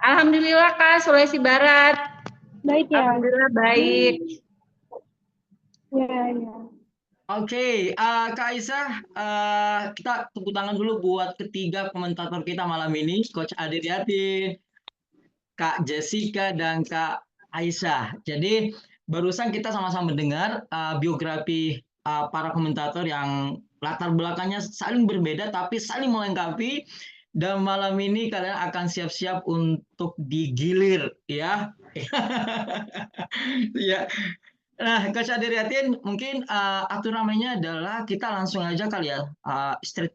Alhamdulillah Kak, Sulawesi Barat. Baik ya? Alhamdulillah baik. Ya, ya. Oke, Kak Aisyah, kita tepuk tangan dulu buat ketiga komentator kita malam ini, Coach Ade Yatin, Kak Jessica, dan Kak Aisyah. Jadi barusan kita sama-sama mendengar biografi para komentator yang latar belakangnya saling berbeda tapi saling melengkapi. Dan malam ini kalian akan siap-siap untuk digilir, ya. Ya. Nah, Coach Ade Yatin, mungkin aturan mainnya adalah kita langsung aja kali ya, straight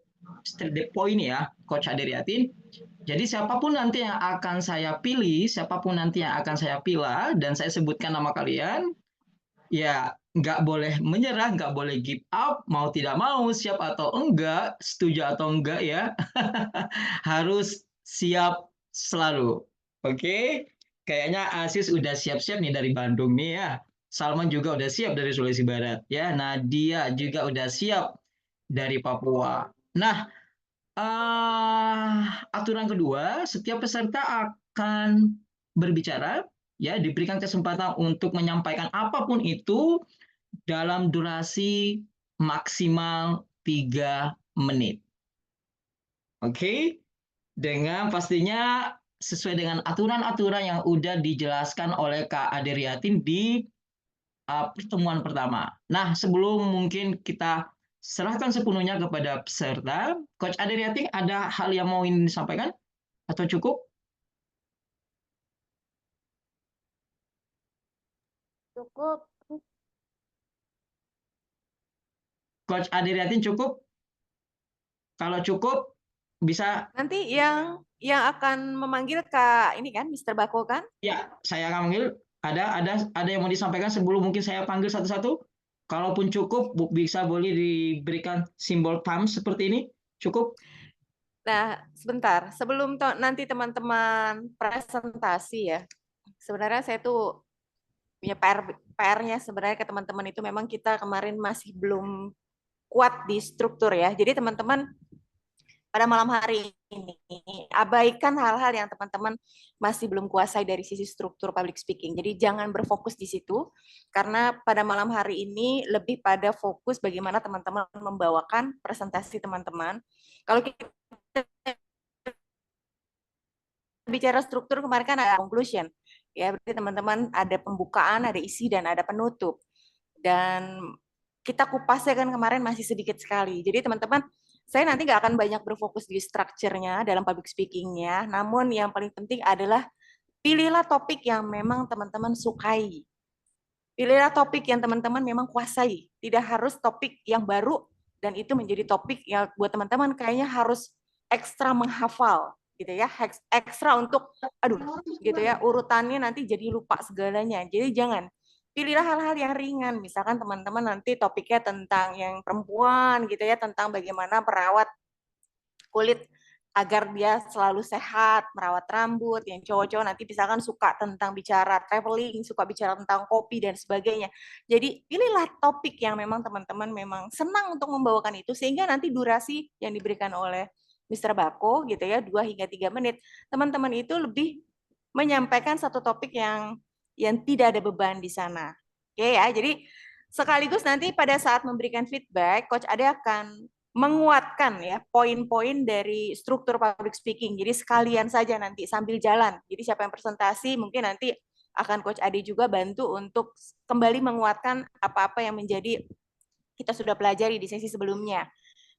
the point ya, Coach Ade Yatin. Jadi siapapun nanti yang akan saya pilih, siapapun nanti yang akan saya pilih, dan saya sebutkan nama kalian, ya nggak boleh menyerah, nggak boleh give up, mau tidak mau, siap atau enggak, setuju atau enggak ya, harus siap selalu. Oke? Kayaknya Asis udah siap-siap nih dari Bandung nih ya. Salman juga udah siap dari Sulawesi Barat ya. Nadia juga udah siap dari Papua. Nah, aturan kedua, setiap peserta akan berbicara, ya, diberikan kesempatan untuk menyampaikan apapun itu dalam durasi maksimal 3 menit. Oke? Dengan pastinya sesuai dengan aturan-aturan yang udah dijelaskan oleh Kak Ade Riatin di pertemuan pertama. Nah, sebelum mungkin kita serahkan sepenuhnya kepada peserta, Coach Ade Riatin ada hal yang mau ingin disampaikan atau cukup? Cukup. Coach Ade Riatin cukup? Kalau cukup bisa. Nanti yang akan memanggil Kak ini kan, Mr. Bako kan? Ya, saya akan manggil. Ada yang mau disampaikan sebelum mungkin saya panggil satu-satu? Kalaupun cukup, bisa boleh diberikan simbol thumbs seperti ini. Cukup? Nah, sebentar. Sebelum nanti teman-teman presentasi ya, sebenarnya saya tuh punya PR-nya sebenarnya ke teman-teman itu memang kita kemarin masih belum kuat di struktur ya. Jadi teman-teman pada malam hari ini abaikan hal-hal yang teman-teman masih belum kuasai dari sisi struktur public speaking. Jadi jangan berfokus di situ karena pada malam hari ini lebih pada fokus bagaimana teman-teman membawakan presentasi teman-teman. Kalau kita bicara struktur kemarin kan ada conclusion. Ya, berarti teman-teman ada pembukaan, ada isi dan ada penutup. Dan kita kupasnya kan kemarin masih sedikit sekali. Jadi teman-teman saya nanti nggak akan banyak berfokus di structure-nya dalam public speaking-nya, namun yang paling penting adalah pilihlah topik yang memang teman-teman sukai. Pilihlah topik yang teman-teman memang kuasai. Tidak harus topik yang baru dan itu menjadi topik yang buat teman-teman kayaknya harus ekstra menghafal gitu ya, ekstra untuk gitu ya, urutannya nanti jadi lupa segalanya. Jadi jangan pilihlah hal-hal yang ringan. Misalkan teman-teman nanti topiknya tentang yang perempuan gitu ya, tentang bagaimana merawat kulit agar dia selalu sehat, merawat rambut. Yang cowok-cowok nanti misalkan suka tentang bicara traveling, suka bicara tentang kopi dan sebagainya. Jadi pilihlah topik yang memang teman-teman memang senang untuk membawakan itu sehingga nanti durasi yang diberikan oleh Mr. Bako gitu ya 2 hingga 3 menit. Teman-teman itu lebih menyampaikan satu topik yang tidak ada beban di sana. Oke ya, jadi sekaligus nanti pada saat memberikan feedback, Coach Ade akan menguatkan ya poin-poin dari struktur public speaking. Jadi sekalian saja nanti sambil jalan. Jadi siapa yang presentasi mungkin nanti akan Coach Ade juga bantu untuk kembali menguatkan apa-apa yang menjadi kita sudah pelajari di sesi sebelumnya.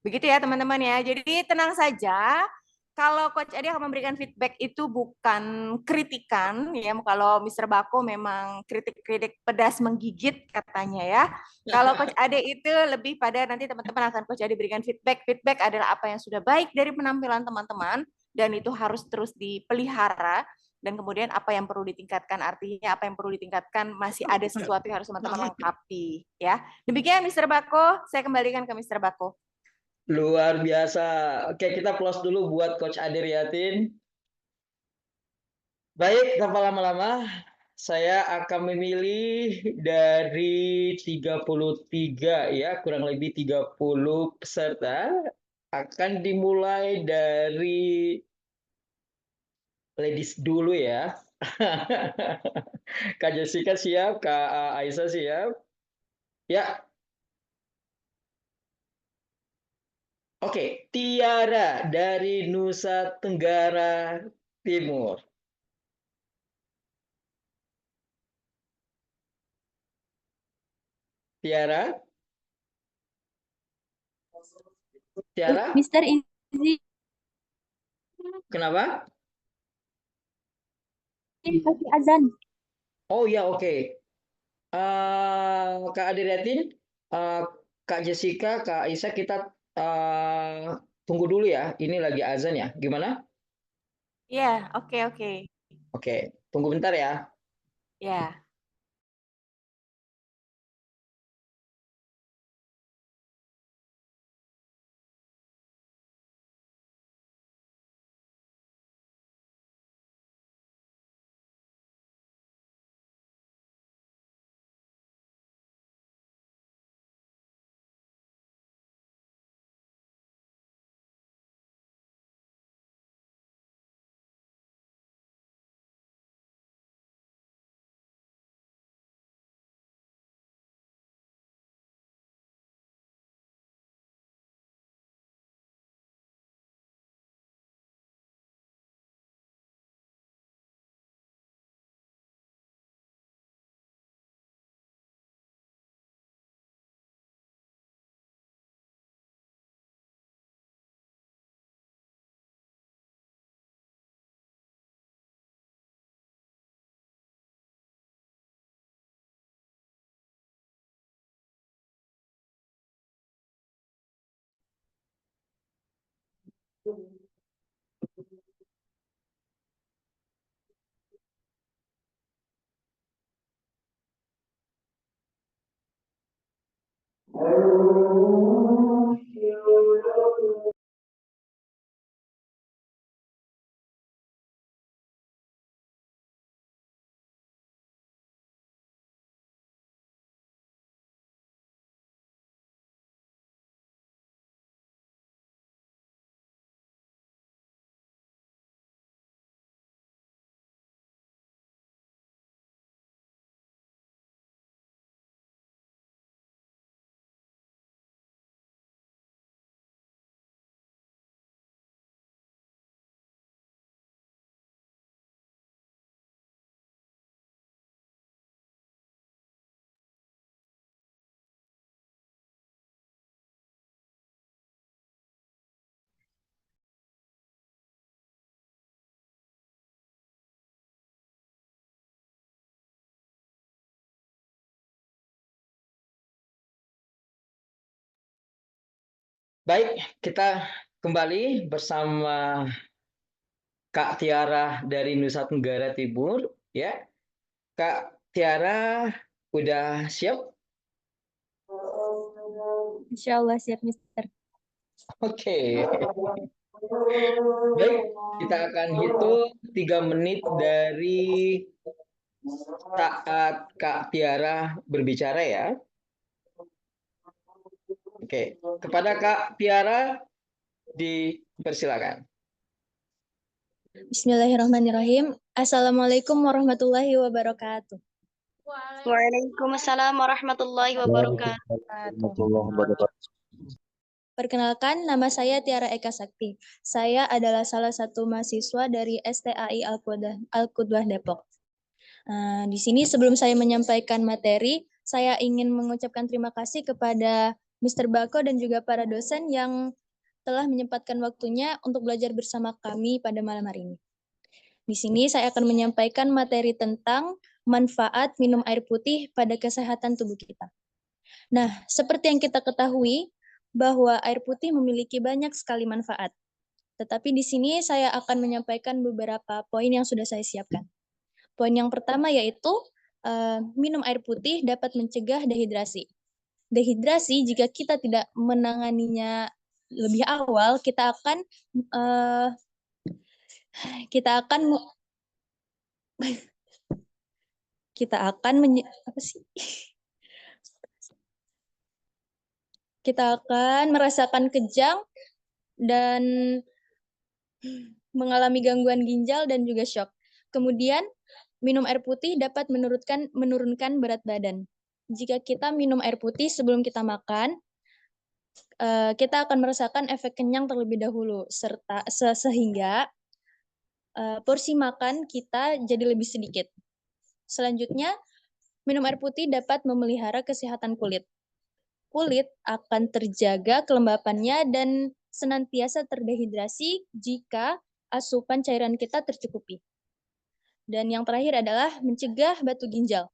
Begitu ya teman-teman ya. Jadi tenang saja. Kalau Coach Ade akan memberikan feedback itu bukan kritikan ya. Kalau Mr. Bako memang kritik-kritik pedas menggigit katanya ya. Kalau Coach Ade itu lebih pada nanti teman-teman akan Coach Ade berikan feedback. Feedback adalah apa yang sudah baik dari penampilan teman-teman dan itu harus terus dipelihara dan kemudian apa yang perlu ditingkatkan, artinya apa yang perlu ditingkatkan masih ada sesuatu yang harus teman-teman lengkapi ya. Demikian Mr. Bako, saya kembalikan ke Mr. Bako. Luar biasa. Oke, kita close dulu buat Coach Ade Riatin. Baik, tanpa lama-lama, saya akan memilih dari 33 ya, kurang lebih 30 peserta. Akan dimulai dari ladies dulu ya. Kak Jessica siap, Kak Aisyah siap. Ya, oke. Tiara dari Nusa Tenggara Timur. Tiara? Tiara? Mister izin Kenapa? kasih azan. Oh ya, oke. Kak Adriatin, eh, Kak Jessica, Kak Aisyah, kita tunggu dulu ya. Ini lagi azan ya. Gimana? Ya, oke, oke. Oke, tunggu bentar ya. Ya. Baik, kita kembali bersama Kak Tiara dari Nusa Tenggara Timur, ya. Kak Tiara udah siap? Insya Allah siap, Mister. Oke. Baik, kita akan hitung 3 menit dari saat Kak Tiara berbicara ya. Oke, kepada Kak Tiara dipersilakan. Bismillahirrahmanirrahim. Assalamualaikum warahmatullahi wabarakatuh. Waalaikumsalam warahmatullahi wabarakatuh. Perkenalkan, nama saya Tiara Eka Sakti. Saya adalah salah satu mahasiswa dari STAI Al-Qudwah Depok. Di sini sebelum saya menyampaikan materi, saya ingin mengucapkan terima kasih kepada Mr. Bako dan juga para dosen yang telah menyempatkan waktunya untuk belajar bersama kami pada malam hari ini. Di sini saya akan menyampaikan materi tentang manfaat minum air putih pada kesehatan tubuh kita. Nah, seperti yang kita ketahui, bahwa air putih memiliki banyak sekali manfaat. Tetapi di sini saya akan menyampaikan beberapa poin yang sudah saya siapkan. Poin yang pertama yaitu minum air putih dapat mencegah dehidrasi. Dehidrasi jika kita tidak menanganinya lebih awal, kita akan merasakan kejang dan mengalami gangguan ginjal dan juga shock. Kemudian, minum air putih dapat menurunkan berat badan. Jika kita minum air putih sebelum kita makan, kita akan merasakan efek kenyang terlebih dahulu, sehingga porsi makan kita jadi lebih sedikit. Selanjutnya, minum air putih dapat memelihara kesehatan kulit. Kulit akan terjaga kelembapannya dan senantiasa terdehidrasi jika asupan cairan kita tercukupi. Dan yang terakhir adalah mencegah batu ginjal.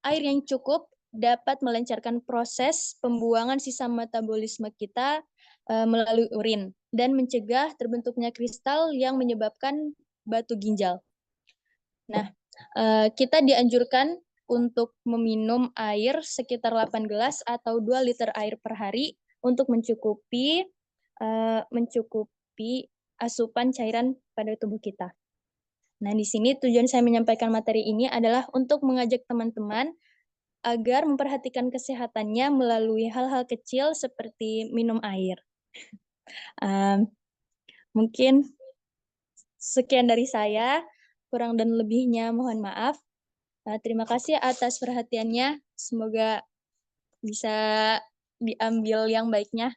Air yang cukup dapat melancarkan proses pembuangan sisa metabolisme kita melalui urin dan mencegah terbentuknya kristal yang menyebabkan batu ginjal. Nah, kita dianjurkan untuk meminum air sekitar 8 gelas atau 2 liter air per hari untuk mencukupi asupan cairan pada tubuh kita. Nah, di sini tujuan saya menyampaikan materi ini adalah untuk mengajak teman-teman agar memperhatikan kesehatannya melalui hal-hal kecil seperti minum air. Mungkin sekian dari saya, kurang dan lebihnya mohon maaf. Terima kasih atas perhatiannya. Semoga bisa diambil yang baiknya.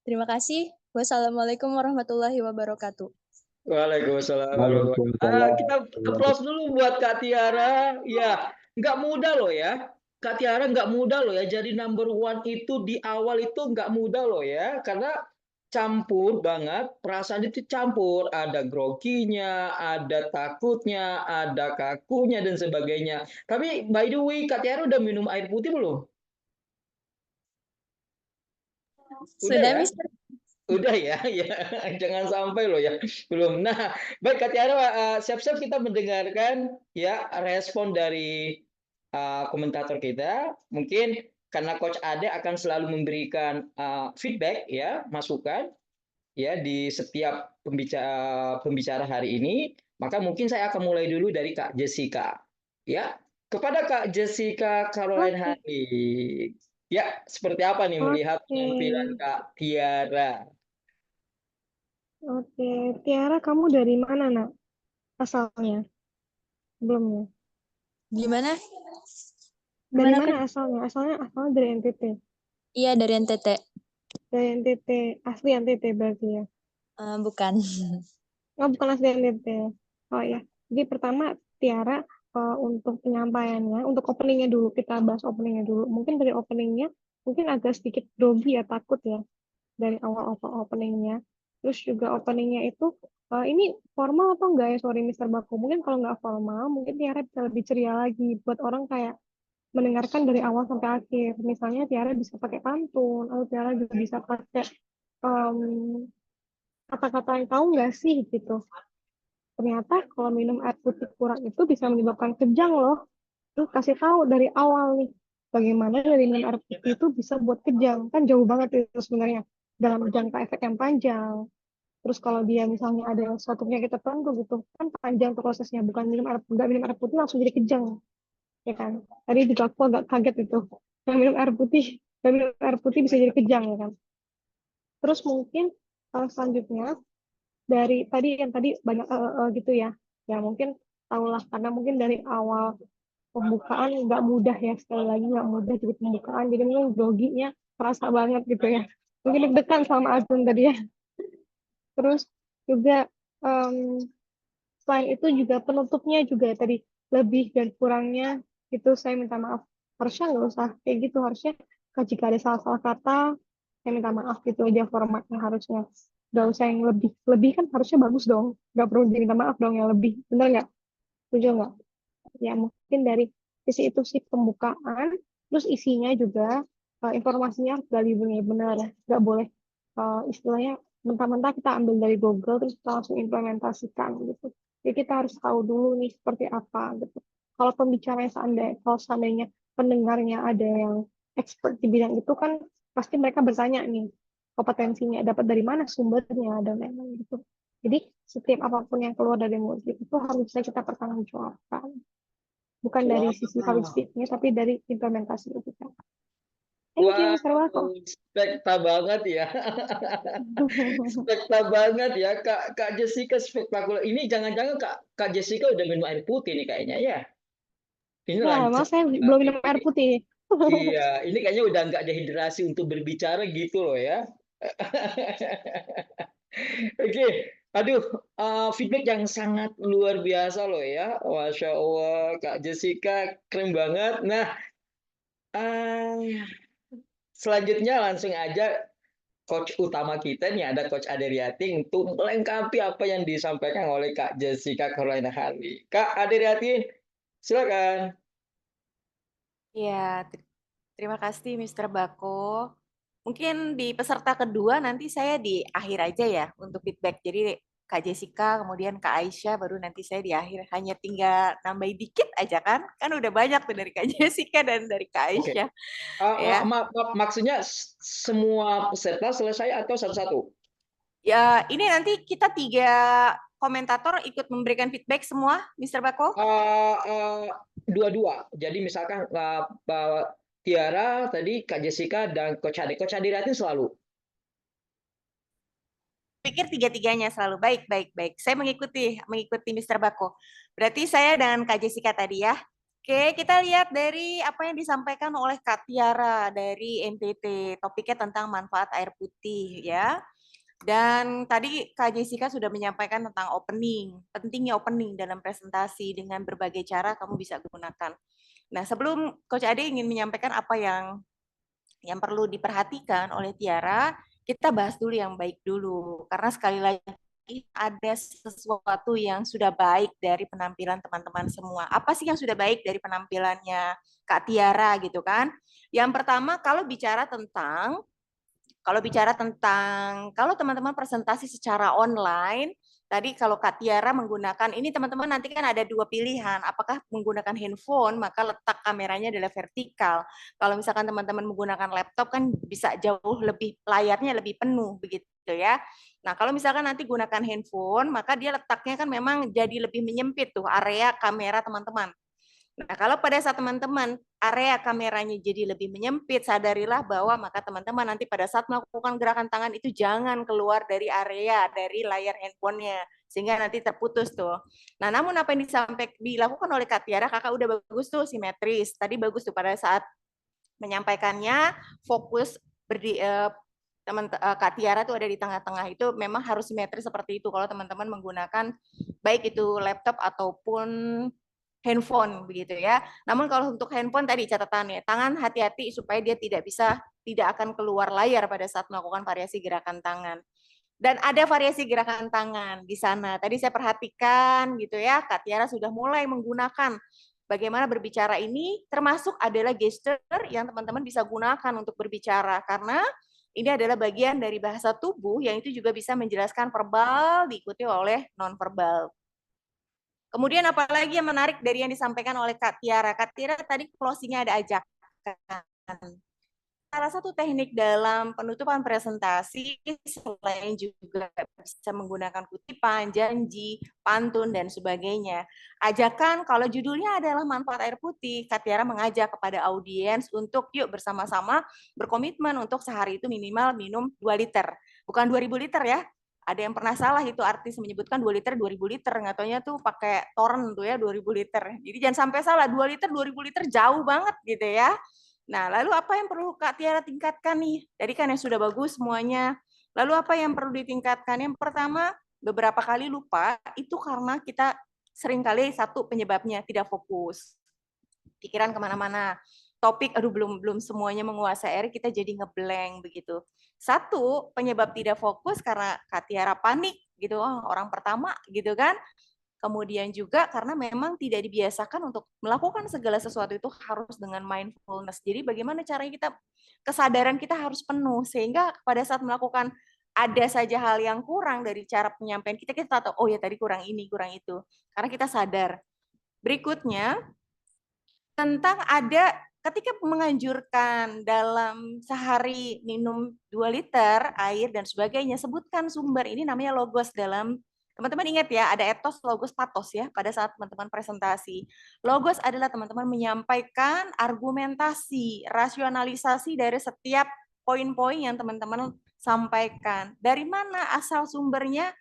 Terima kasih. Wassalamualaikum warahmatullahi wabarakatuh. Waalaikumsalam. Waalaikumsalam. Kita applause dulu buat Kak Tiara. Ya, nggak mudah loh ya. Kak Tiara nggak mudah loh ya. Jadi number one itu di awal itu nggak mudah loh ya. Karena campur banget. Perasaan itu campur. Ada groginya, ada takutnya, ada kakunya, dan sebagainya. Tapi by the way, Kak Tiara udah minum air putih belum? Sudah, ya? Mister? Udah ya, ya, jangan sampai loh ya, belum. Nah, baik Kak Tiara, siap-siap kita mendengarkan ya respon dari komentator kita. Mungkin karena Coach Ade akan selalu memberikan feedback ya, masukan ya di setiap pembicara hari ini. Maka mungkin saya akan mulai dulu dari Kak Jessica. Ya, kepada Kak Jessica Caroline Hani. Ya, seperti apa nih melihat penampilan Kak Tiara? Oke, Tiara, kamu dari mana, Nak? Asalnya? Sebelumnya. Gimana? Dari Gimana, mana asalnya? Asalnya dari NTT. Iya, dari NTT. Dari NTT, asli NTT berarti ya? Bukan. Oh, bukan asli NTT. Oh ya. Jadi pertama, Tiara, untuk penyampaiannya, untuk openingnya dulu, kita bahas openingnya dulu. Mungkin dari openingnya, mungkin agak sedikit grogi ya, takut ya, dari awal openingnya. Terus juga openingnya itu, ini formal atau enggak ya, sorry Mr. Baku. Mungkin kalau nggak formal, mungkin Tiara bisa lebih ceria lagi, buat orang kayak mendengarkan dari awal sampai akhir. Misalnya Tiara bisa pakai pantun, atau Tiara juga bisa pakai kata-kata yang tahu nggak sih gitu. Ternyata kalau minum air putih kurang itu bisa menyebabkan kejang loh. Terus kasih tahu dari awal nih, bagaimana dari minum air putih itu bisa buat kejang. Kan jauh banget itu sebenarnya dalam jangka efek yang panjang. Terus kalau dia misalnya ada suatu penyakit tertentu gitu, kan panjang prosesnya. Bukan nggak minum air putih langsung jadi kejang. Ya kan? Tadi juga aku agak kaget itu. Yang minum air putih bisa jadi kejang ya kan? Terus mungkin selanjutnya dari tadi banyak gitu ya. Ya mungkin tahulah karena mungkin dari awal pembukaan nggak mudah ya, sekali lagi nggak mudah jadi pembukaan, jadi mungkin groginya terasa banget gitu ya, mungkin deg-degan sama Azun tadi ya. Terus juga selain itu juga penutupnya juga tadi lebih dan kurangnya itu saya minta maaf, harusnya nggak usah kayak gitu, harusnya jika ada salah-salah kata saya minta maaf gitu aja formatnya, harusnya nggak usah yang lebih kan harusnya bagus dong, nggak perlu diminta maaf dong yang lebih, bener nggak, setuju nggak? Ya mungkin dari sisi itu sih pembukaan, terus isinya juga informasinya harus dari benar-benar, nggak boleh istilahnya mentah-mentah kita ambil dari Google terus kita langsung implementasikan gitu. Jadi kita harus tahu dulu nih seperti apa gitu. Kalau pembicaranya kalau seandainya pendengarnya ada yang expert di bidang itu kan pasti mereka bertanya nih kompetensinya dapat dari mana sumbernya dan lain-lain gitu. Jadi setiap apapun yang keluar dari mulut itu harus bisa kita pertanggungjawabkan. Bukan dari sisi public speaking-nya, tapi dari implementasi kita. Thank you, Wah, Mr. Bako. spekta banget ya. Spekta banget ya, Kak Jessica spektakuler. Ini jangan-jangan Kak Jessica udah minum air putih nih kayaknya ya. Ini Nah, lancar emang saya belum banget minum air ini. putih. Iya, ini kayaknya udah nggak dehidrasi untuk berbicara gitu loh ya. Oke, aduh, feedback yang sangat luar biasa loh ya. Masya Allah, Kak Jessica keren banget. Nah, selanjutnya langsung aja coach utama kita nih ada Coach Aderiati untuk melengkapi apa yang disampaikan oleh Kak Jessica Carolina Harley. Kak Aderiati, silakan. Ya, terima kasih Mr. Bako. Mungkin di peserta kedua nanti saya di akhir aja ya untuk feedback. Jadi Kak Jessica, kemudian Kak Aisyah, baru nanti saya di akhir. Hanya tinggal nambahin dikit aja kan? Kan udah banyak tuh dari Kak Jessica dan dari Kak Oke. Aisyah. Ya, Maksudnya semua peserta selesai atau satu-satu? ya ini nanti kita 3 komentator ikut memberikan feedback semua, Mr. Bako. Dua-dua. Jadi misalkan Tiara tadi, Kak Jessica dan Coach Ade. Coach Aderiati selalu. Pikir 3-3-nya selalu baik. Saya mengikuti Mr. Bako. Berarti saya dan Kak Jessica tadi ya. Oke, kita lihat dari apa yang disampaikan oleh Kak Tiara dari NTT. Topiknya tentang manfaat air putih ya. Dan tadi Kak Jessica sudah menyampaikan tentang opening, pentingnya opening dalam presentasi dengan berbagai cara kamu bisa gunakan. Nah, sebelum Coach Ade ingin menyampaikan apa yang perlu diperhatikan oleh Tiara, kita bahas dulu yang baik dulu. Karena sekali lagi ada sesuatu yang sudah baik dari penampilan teman-teman semua. Apa sih yang sudah baik dari penampilannya Kak Tiara gitu kan? Yang pertama, kalau bicara tentang kalau teman-teman presentasi secara online, tadi kalau Kak Tiara menggunakan, ini teman-teman nanti kan ada 2 pilihan, apakah menggunakan handphone, maka letak kameranya adalah vertikal. Kalau misalkan teman-teman menggunakan laptop kan bisa jauh lebih, layarnya lebih penuh begitu ya. Nah kalau misalkan nanti gunakan handphone, maka dia letaknya kan memang jadi lebih menyempit tuh area kamera teman-teman. Nah, kalau pada saat teman-teman area kameranya jadi lebih menyempit, sadarilah bahwa maka teman-teman nanti pada saat melakukan gerakan tangan itu jangan keluar dari area, dari layar handphonenya, sehingga nanti terputus tuh. Nah, namun apa yang dilakukan oleh Kak Tiara, kakak udah bagus tuh, simetris. Tadi bagus tuh pada saat menyampaikannya, fokus Kak Tiara tuh ada di tengah-tengah, itu memang harus simetris seperti itu kalau teman-teman menggunakan baik itu laptop ataupun handphone begitu ya. Namun kalau untuk handphone tadi catatannya, tangan hati-hati supaya dia tidak akan keluar layar pada saat melakukan variasi gerakan tangan. Dan ada variasi gerakan tangan di sana. Tadi saya perhatikan gitu ya, Kak Tiara sudah mulai menggunakan bagaimana berbicara ini, termasuk adalah gesture yang teman-teman bisa gunakan untuk berbicara karena ini adalah bagian dari bahasa tubuh yang itu juga bisa menjelaskan verbal diikuti oleh non-verbal. Kemudian apalagi yang menarik dari yang disampaikan oleh Kak Tiara. Kak Tiara tadi closing-nya ada ajakan. Salah satu teknik dalam penutupan presentasi selain juga bisa menggunakan kutipan, janji, pantun, dan sebagainya. Ajakan kalau judulnya adalah manfaat air putih, Kak Tiara mengajak kepada audiens untuk yuk bersama-sama berkomitmen untuk sehari itu minimal minum 2 liter. Bukan 2000 liter ya, ada yang pernah salah itu artis menyebutkan 2 liter 2000 liter, nggak taunya tuh pakai toren tuh ya 2000 liter. Jadi jangan sampai salah, 2 liter 2000 liter jauh banget gitu ya. Nah, lalu apa yang perlu Kak Tiara tingkatkan nih? Tadi kan yang sudah bagus semuanya. Lalu apa yang perlu ditingkatkan? Yang pertama, beberapa kali lupa itu karena kita seringkali satu penyebabnya tidak fokus. Pikiran kemana-mana. Topik, aduh belum semuanya menguasai air, kita jadi ngeblank begitu. Satu, penyebab tidak fokus karena Kak Tiara panik gitu, orang pertama gitu kan. Kemudian juga karena memang tidak dibiasakan untuk melakukan segala sesuatu itu harus dengan mindfulness. Jadi bagaimana caranya kesadaran kita harus penuh sehingga pada saat melakukan ada saja hal yang kurang dari cara penyampaian kita tahu, oh ya tadi kurang ini, kurang itu. Karena kita sadar. Berikutnya, tentang ada ketika menganjurkan dalam sehari minum 2 liter air dan sebagainya, sebutkan sumber, ini namanya logos dalam Teman-teman ingat ya, ada etos, logos, patos ya pada saat teman-teman presentasi. Logos adalah teman-teman menyampaikan argumentasi, rasionalisasi dari setiap poin-poin yang teman-teman sampaikan. Dari mana asal sumbernya?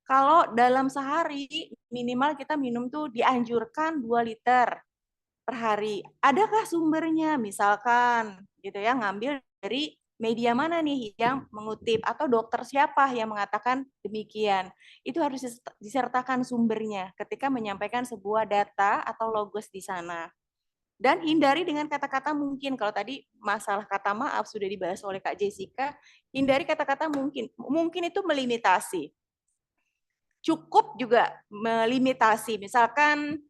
Kalau dalam sehari minimal kita minum tuh dianjurkan 2 liter per hari. Adakah sumbernya? Misalkan gitu ya, ngambil dari media mana nih yang mengutip atau dokter siapa yang mengatakan demikian. Itu harus disertakan sumbernya ketika menyampaikan sebuah data atau logos di sana. Dan hindari dengan kata-kata mungkin. Kalau tadi masalah kata maaf sudah dibahas oleh Kak Jessica, hindari kata-kata mungkin. Mungkin itu melimitasi. Cukup juga melimitasi. Misalkan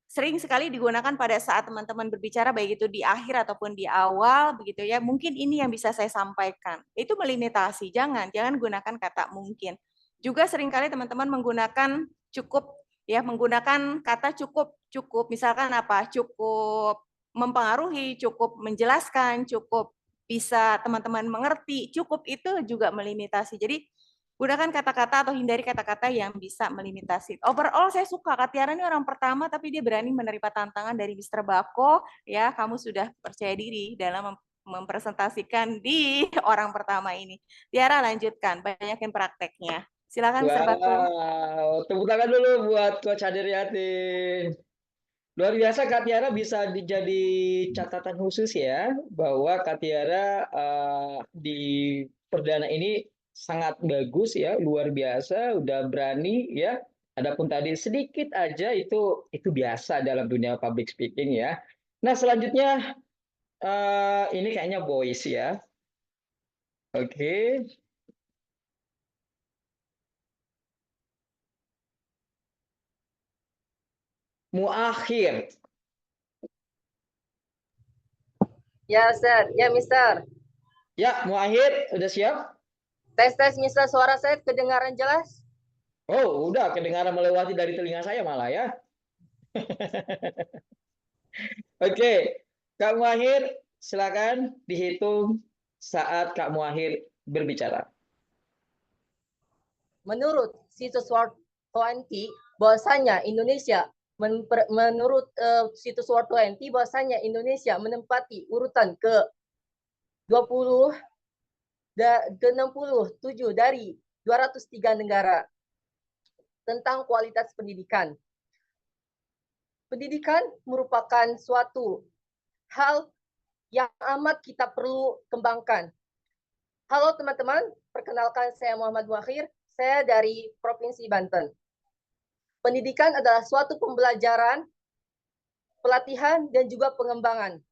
sering sekali digunakan pada saat teman-teman berbicara, baik itu di akhir ataupun di awal, begitu ya. Mungkin ini yang bisa saya sampaikan. Itu melimitasi. Jangan gunakan kata mungkin. Juga seringkali teman-teman menggunakan cukup, ya, menggunakan kata cukup. Misalkan apa? Cukup mempengaruhi, cukup menjelaskan, cukup bisa teman-teman mengerti. Cukup itu juga melimitasi. Jadi gunakan kata-kata atau hindari kata-kata yang bisa melimitasi. Overall saya suka, Kak Tiara ini orang pertama tapi dia berani menerima tantangan dari Mr. Bako. Ya, kamu sudah percaya diri dalam mempresentasikan di orang pertama ini. Tiara lanjutkan, banyakin prakteknya. Silakan Mr. Bako. Wow, tepuk tangan dulu buat Coach Adriatin. Luar biasa Kak Tiara bisa jadi catatan khusus ya bahwa Kak Tiara di perdana ini sangat bagus ya, luar biasa, udah berani ya. Adapun tadi sedikit aja itu biasa dalam dunia public speaking ya. Nah selanjutnya ini kayaknya boys ya. Oke. Muakhir. Ya, Sir. Ya, Mister. Ya, Muakhir udah siap? Tes, Mister. Suara saya kedengaran jelas? Oh, udah kedengaran melewati dari telinga saya malah ya. Oke, Kak Muakhir, silakan dihitung saat Kak Muakhir berbicara. Menurut situs World20, bahwasanya Indonesia menurut situs World20 bahwasanya Indonesia menempati urutan ke-20 ke-67 dari 203 negara tentang kualitas pendidikan. Pendidikan merupakan suatu hal yang amat kita perlu kembangkan. Halo teman-teman, perkenalkan saya Muhammad Muakhir, saya dari Provinsi Banten. Pendidikan adalah suatu pembelajaran, pelatihan, dan juga pengembangan.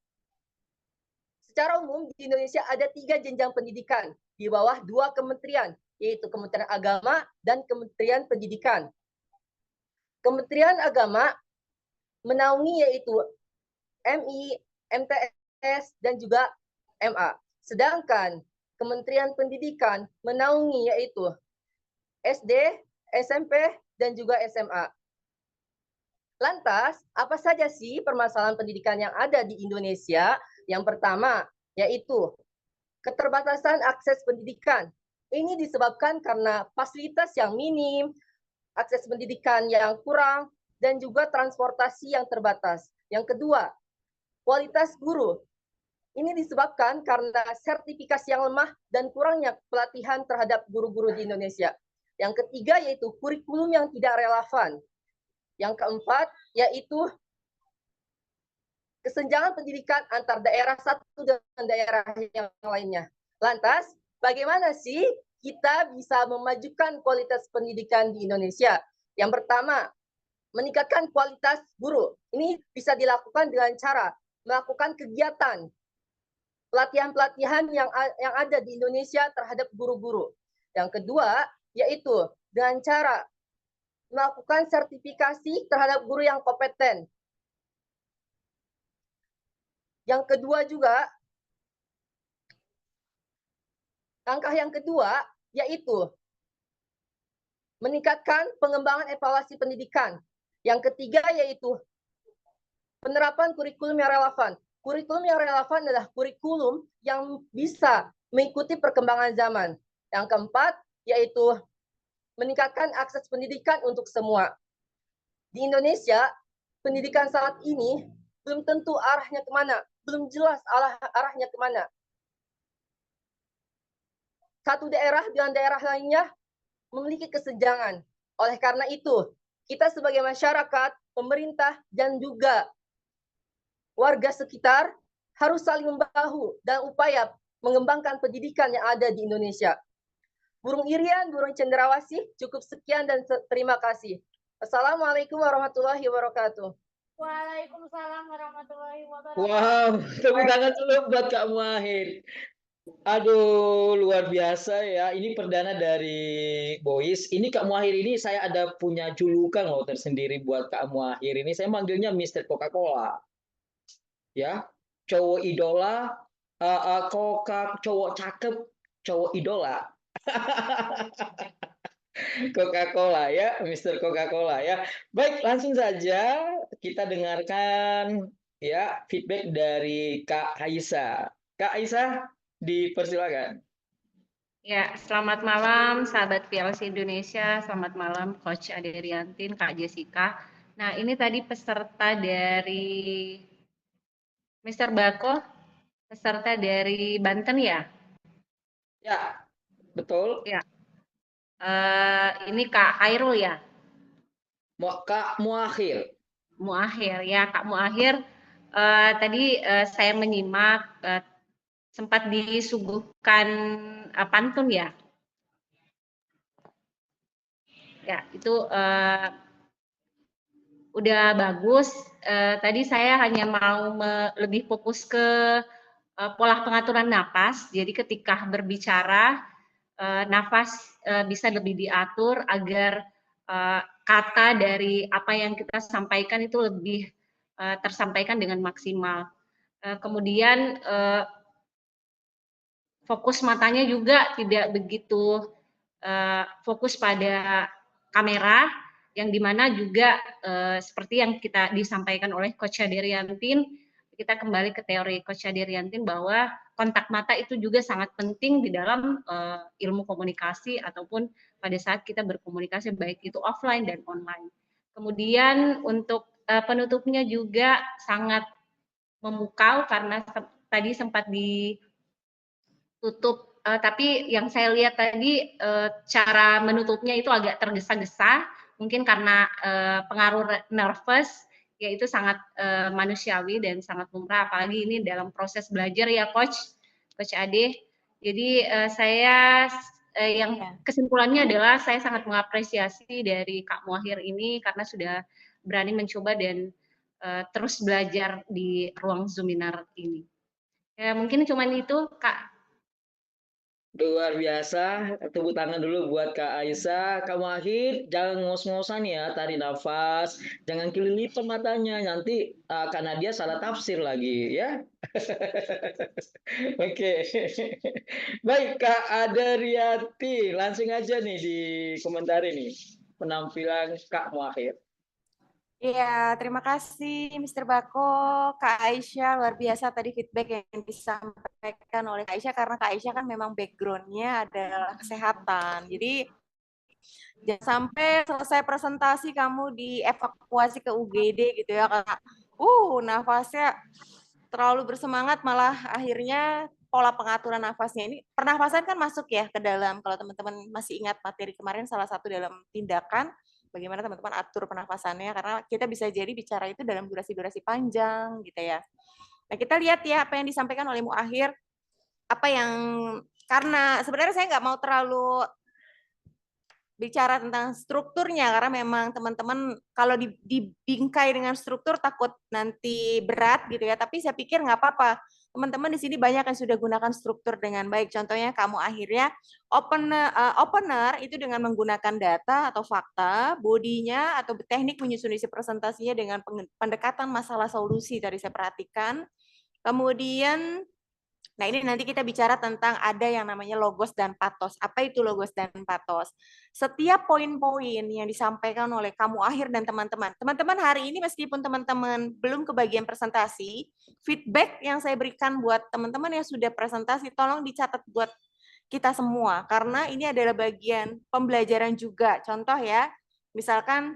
Secara umum di Indonesia ada 3 jenjang pendidikan di bawah 2 kementerian, yaitu Kementerian Agama dan Kementerian Pendidikan. Kementerian Agama menaungi yaitu MI, MTS, dan juga MA. Sedangkan Kementerian Pendidikan menaungi yaitu SD, SMP, dan juga SMA. Lantas, apa saja sih permasalahan pendidikan yang ada di Indonesia? Yang pertama, yaitu keterbatasan akses pendidikan. Ini disebabkan karena fasilitas yang minim, akses pendidikan yang kurang, dan juga transportasi yang terbatas. Yang kedua, kualitas guru. Ini disebabkan karena sertifikasi yang lemah dan kurangnya pelatihan terhadap guru-guru di Indonesia. Yang ketiga yaitu kurikulum yang tidak relevan. Yang keempat yaitu kesenjangan pendidikan antar daerah satu dengan daerah yang lainnya. Lantas, bagaimana sih kita bisa memajukan kualitas pendidikan di Indonesia? Yang pertama, meningkatkan kualitas guru. Ini bisa dilakukan dengan cara melakukan kegiatan pelatihan-pelatihan yang ada di Indonesia terhadap guru-guru. Yang kedua, yaitu dengan cara melakukan sertifikasi terhadap guru yang kompeten. Yang kedua juga, langkah yang kedua, yaitu meningkatkan pengembangan evaluasi pendidikan. Yang ketiga yaitu penerapan kurikulum yang relevan. Kurikulum yang relevan adalah kurikulum yang bisa mengikuti perkembangan zaman. Yang keempat yaitu meningkatkan akses pendidikan untuk semua. Di Indonesia, pendidikan saat ini belum tentu arahnya kemana, belum jelas arahnya kemana. Satu daerah dengan daerah lainnya memiliki kesenjangan. Oleh karena itu, kita sebagai masyarakat, pemerintah, dan juga warga sekitar harus saling membahu dan upaya mengembangkan pendidikan yang ada di Indonesia. Burung Irian, burung cendrawasih, cukup sekian dan terima kasih. Assalamualaikum warahmatullahi wabarakatuh. Waalaikumsalam warahmatullahi wabarakatuh. Wow, tepuk tangan dulu buat Kak Muahir. Aduh, luar biasa ya. Ini perdana dari Boys. Ini Kak Muahir ini saya ada punya julukan loh tersendiri buat Kak Muahir. Ini saya manggilnya Mr. Coca-Cola. Ya, cowok idola, cowok cakep, cowok idola. Coca-Cola ya, Mr. Coca-Cola ya. Baik, langsung saja kita dengarkan ya feedback dari Kak Aisyah. Kak Aisyah, dipersilakan. Ya, selamat malam sahabat PLC Indonesia, selamat malam Coach Ade Riantin, Kak Jessica. Nah, ini tadi peserta dari Mr. Bako, peserta dari Banten ya? Ya, betul. Ya. Ini Kak Khairul ya? Kak Muahir. Muahir ya, Kak Muahir. Tadi saya menyimak sempat disuguhkan pantun ya. Ya, itu udah bagus. Tadi saya hanya mau lebih fokus ke pola pengaturan napas. Jadi ketika berbicara, nafas bisa lebih diatur agar kata dari apa yang kita sampaikan itu lebih tersampaikan dengan maksimal. Kemudian fokus matanya juga tidak begitu fokus pada kamera, yang dimana juga seperti yang kita disampaikan oleh Coach Ade Riantin, kita kembali ke teori Coach Ade Riantin bahwa kontak mata itu juga sangat penting di dalam ilmu komunikasi ataupun pada saat kita berkomunikasi baik itu offline dan online. Kemudian untuk penutupnya juga sangat memukau karena tadi sempat ditutup, tapi yang saya lihat tadi cara menutupnya itu agak tergesa-gesa, mungkin karena pengaruh nervous, yaitu sangat manusiawi dan sangat lumrah, apalagi ini dalam proses belajar ya Coach Ade. Jadi saya yang kesimpulannya adalah saya sangat mengapresiasi dari Kak Muahir ini karena sudah berani mencoba dan terus belajar di ruang Zoominar ini. Ya, mungkin cuma itu Kak. Luar biasa, tepuk tangan dulu buat Kak Aisyah. Kak Muahir, jangan ngos-ngosan ya, tarik nafas, jangan kelilipan matanya, nanti Kak Nadia salah tafsir lagi ya. Oke. Baik Kak Adriati, langsung aja nih di komentar ini penampilan Kak Muahir. Iya, terima kasih Mr. Bako, Kak Aisyah, luar biasa tadi feedback yang disampaikan oleh Kak Aisyah, karena Kak Aisyah kan memang background-nya adalah kesehatan. Jadi, jangan sampai selesai presentasi kamu dievakuasi ke UGD gitu ya, Kak. Nafasnya terlalu bersemangat, malah akhirnya pola pengaturan nafasnya ini, pernafasan kan masuk ya ke dalam, kalau teman-teman masih ingat materi kemarin, salah satu dalam tindakan, bagaimana teman-teman atur pernafasannya, karena kita bisa jadi bicara itu dalam durasi-durasi panjang gitu ya. Nah, kita lihat ya apa yang disampaikan oleh Muahir, apa yang, karena sebenarnya saya nggak mau terlalu bicara tentang strukturnya, karena memang teman-teman kalau dibingkai dengan struktur takut nanti berat gitu ya, tapi saya pikir nggak apa-apa. Teman-teman di sini banyak yang sudah gunakan struktur dengan baik. Contohnya kamu akhirnya opener itu dengan menggunakan data atau fakta, bodinya atau teknik menyusun isi presentasinya dengan pendekatan masalah solusi tadi saya perhatikan. Kemudian, nah ini nanti kita bicara tentang ada yang namanya logos dan patos. Apa itu logos dan patos? Setiap poin-poin yang disampaikan oleh kamu akhir dan teman-teman. Teman-teman hari ini meskipun teman-teman belum ke bagian presentasi, feedback yang saya berikan buat teman-teman yang sudah presentasi, tolong dicatat buat kita semua, karena ini adalah bagian pembelajaran juga. Contoh ya, misalkan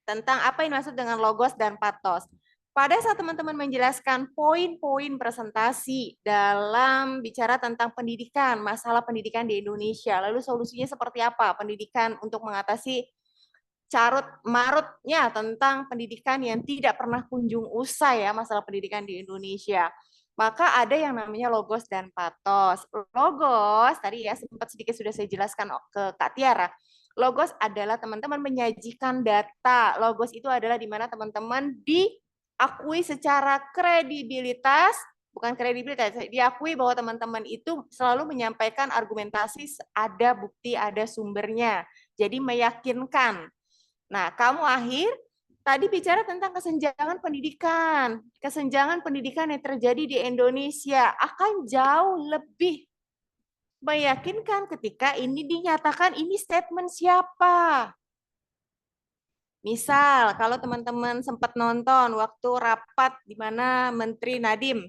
tentang apa yang dimaksud dengan logos dan patos. Pada saat teman-teman menjelaskan poin-poin presentasi dalam bicara tentang pendidikan, masalah pendidikan di Indonesia, lalu solusinya seperti apa pendidikan untuk mengatasi carut marutnya tentang pendidikan yang tidak pernah kunjung usai ya, masalah pendidikan di Indonesia. Maka ada yang namanya logos dan patos. Logos, tadi ya sempat sedikit sudah saya jelaskan ke Kak Tiara. Logos adalah teman-teman menyajikan data. Logos itu adalah di mana teman-teman diakui secara kredibilitas, bukan kredibilitas, diakui bahwa teman-teman itu selalu menyampaikan argumentasi, ada bukti, ada sumbernya. Jadi meyakinkan. Nah, kamu akhir tadi bicara tentang kesenjangan pendidikan. Kesenjangan pendidikan yang terjadi di Indonesia akan jauh lebih meyakinkan ketika ini dinyatakan ini statement siapa. Misal, kalau teman-teman sempat nonton waktu rapat di mana Menteri Nadiem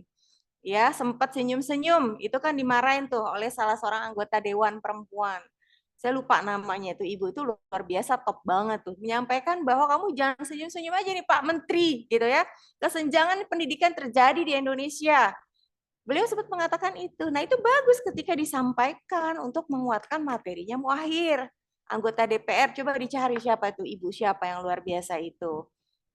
ya sempat senyum-senyum, itu kan dimarahin tuh oleh salah seorang anggota Dewan Perempuan. Saya lupa namanya itu, ibu itu luar biasa, top banget tuh, menyampaikan bahwa kamu jangan senyum-senyum aja nih Pak Menteri, gitu ya. Kesenjangan pendidikan terjadi di Indonesia. Beliau sempat mengatakan itu. Nah itu bagus ketika disampaikan untuk menguatkan materinya Muakhir. Anggota DPR, coba dicari siapa itu ibu siapa yang luar biasa itu.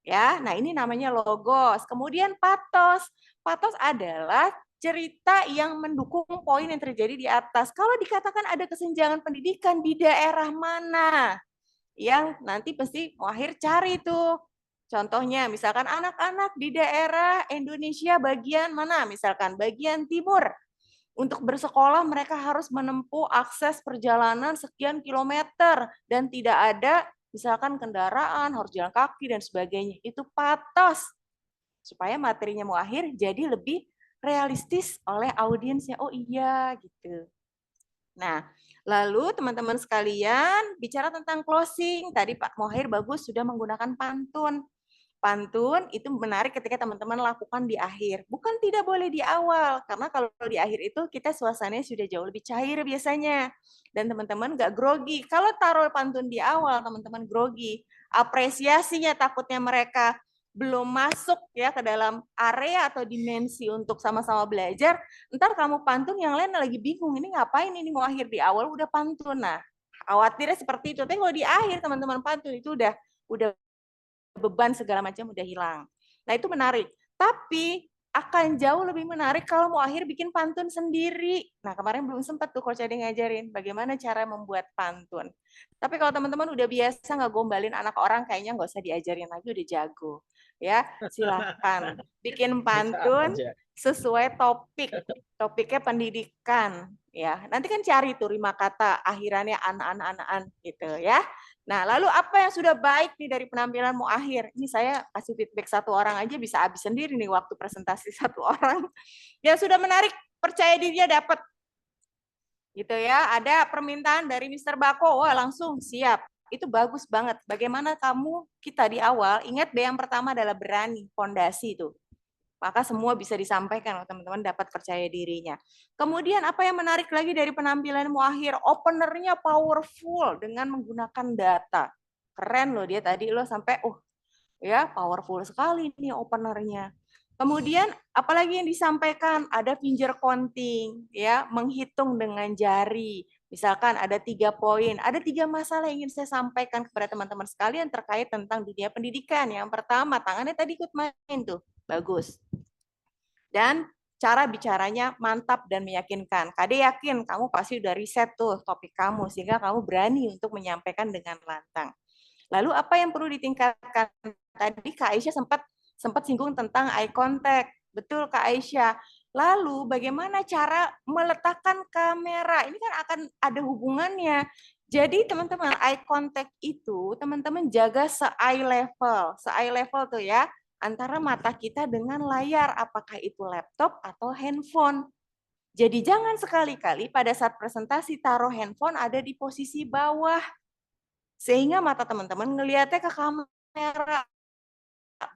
Ya, nah ini namanya logos. Kemudian patos. Patos adalah cerita yang mendukung poin yang terjadi di atas. Kalau dikatakan ada kesenjangan pendidikan di daerah mana, yang nanti pasti Muakhir cari tuh. Contohnya, misalkan anak-anak di daerah Indonesia bagian mana? Misalkan bagian timur. Untuk bersekolah mereka harus menempuh akses perjalanan sekian kilometer dan tidak ada misalkan kendaraan, harus jalan kaki dan sebagainya. Itu patos. Supaya materinya Muakhir jadi lebih realistis oleh audiensnya. Oh iya gitu. Nah, lalu teman-teman sekalian bicara tentang closing. Tadi Pak Muakhir bagus sudah menggunakan pantun. Pantun itu menarik ketika teman-teman lakukan di akhir. Bukan tidak boleh di awal, karena kalau di akhir itu kita suasananya sudah jauh lebih cair biasanya. Dan teman-teman nggak grogi. Kalau taruh pantun di awal, teman-teman grogi. Apresiasinya takutnya mereka belum masuk ya ke dalam area atau dimensi untuk sama-sama belajar. Ntar kamu pantun, yang lain lagi bingung. Ini ngapain ini mau akhir di awal udah pantun. Nah, khawatirnya seperti itu. Tapi kalau di akhir teman-teman pantun itu udah beban segala macam udah hilang. Nah itu menarik. Tapi akan jauh lebih menarik kalau Muakhir bikin pantun sendiri. Nah kemarin belum sempat tuh Coach Ade ngajarin bagaimana cara membuat pantun. Tapi kalau teman-teman udah biasa nggak gombalin anak orang, kayaknya nggak usah diajarin lagi, udah jago. Ya silahkan bikin pantun sesuai topik. Topiknya pendidikan. Ya nanti kan cari tuh rima kata akhirannya an gitu ya. Nah, lalu apa yang sudah baik nih dari penampilan Muakhir? Ini saya kasih feedback satu orang aja bisa habis sendiri nih waktu presentasi satu orang. Yang sudah menarik, percaya dirinya dapat. Gitu ya, ada permintaan dari Mr. Bako, wah langsung siap. Itu bagus banget. Bagaimana kita di awal, ingat deh yang pertama adalah berani, fondasi itu. Maka semua bisa disampaikan, teman-teman dapat percaya dirinya. Kemudian apa yang menarik lagi dari penampilan Muakhir? Openernya powerful dengan menggunakan data. Keren loh dia tadi loh sampai ya powerful sekali nih openernya. Kemudian apalagi yang disampaikan? Ada finger counting, ya menghitung dengan jari. Misalkan ada 3 poin, ada 3 masalah yang ingin saya sampaikan kepada teman-teman sekalian terkait tentang dunia pendidikan. Yang pertama, tangannya tadi ikut main tuh. Bagus. Dan cara bicaranya mantap dan meyakinkan. Kade yakin kamu pasti udah riset tuh topik kamu sehingga kamu berani untuk menyampaikan dengan lantang. Lalu apa yang perlu ditingkatkan? Tadi Kak Aisyah sempat singgung tentang eye contact. Betul Kak Aisyah. Lalu bagaimana cara meletakkan kamera? Ini kan akan ada hubungannya. Jadi teman-teman eye contact itu teman-teman jaga se-eye level. Se-eye level tuh ya. Antara mata kita dengan layar, apakah itu laptop atau handphone. Jadi jangan sekali-kali pada saat presentasi taruh handphone ada di posisi bawah. Sehingga mata teman-teman ngelihatnya ke kamera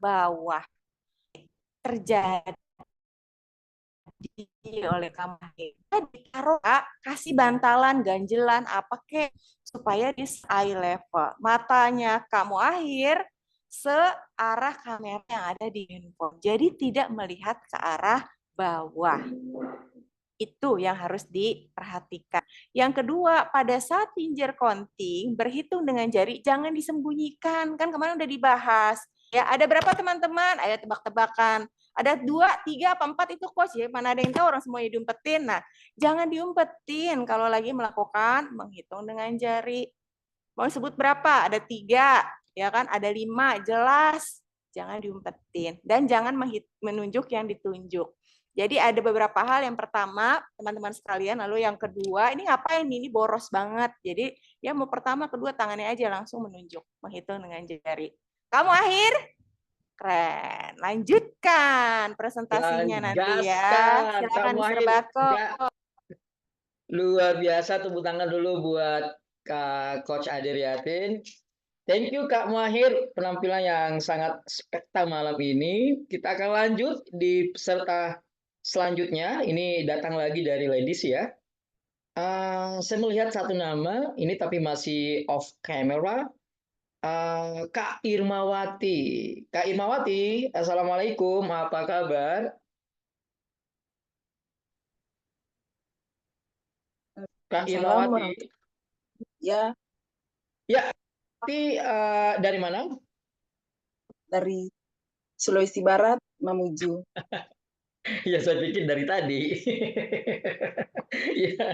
bawah. Terjadi oleh kamu. Ditaruh, Kak, kasih bantalan, ganjelan, apa kek, supaya di eye level. Matanya kamu akhir searah kamera yang ada di uniform. Jadi tidak melihat ke arah bawah. Itu yang harus diperhatikan. Yang kedua, pada saat tinjer counting, berhitung dengan jari, jangan disembunyikan. Kan kemarin udah dibahas. Ya, ada berapa teman-teman? Ada tebak-tebakan. Ada 2, 3, apa 4 itu coach ya. Mana ada yang tahu, orang semuanya diumpetin. Nah, jangan diumpetin kalau lagi melakukan menghitung dengan jari. Mau sebut berapa? Ada 3, ya kan? Ada 5, jelas. Jangan diumpetin. Dan jangan menunjuk yang ditunjuk. Jadi ada beberapa hal. Yang pertama, teman-teman sekalian, lalu yang kedua, ini ngapain ini boros banget. Jadi ya mau pertama, kedua tangannya aja langsung menunjuk, menghitung dengan jari. Kamu akhir? Keren. Lanjutkan presentasinya nanti ya. Gaskan, Silakan kamu Mr. akhir. Bako. Luar biasa, tepuk tangan dulu buat Kak Coach Adriatin. Thank you Kak Muakhir, penampilan yang sangat spektakuler malam ini. Kita akan lanjut di peserta selanjutnya. Ini datang lagi dari ladies ya. Saya melihat satu nama, ini tapi masih off camera. Kak Irmawati. Kak Irmawati, Assalamualaikum, apa kabar? Kak Irmawati. Ya, Ya, tapi dari mana? dari Sulawesi Barat Mamuju. Ya, saya pikir dari tadi. Ya,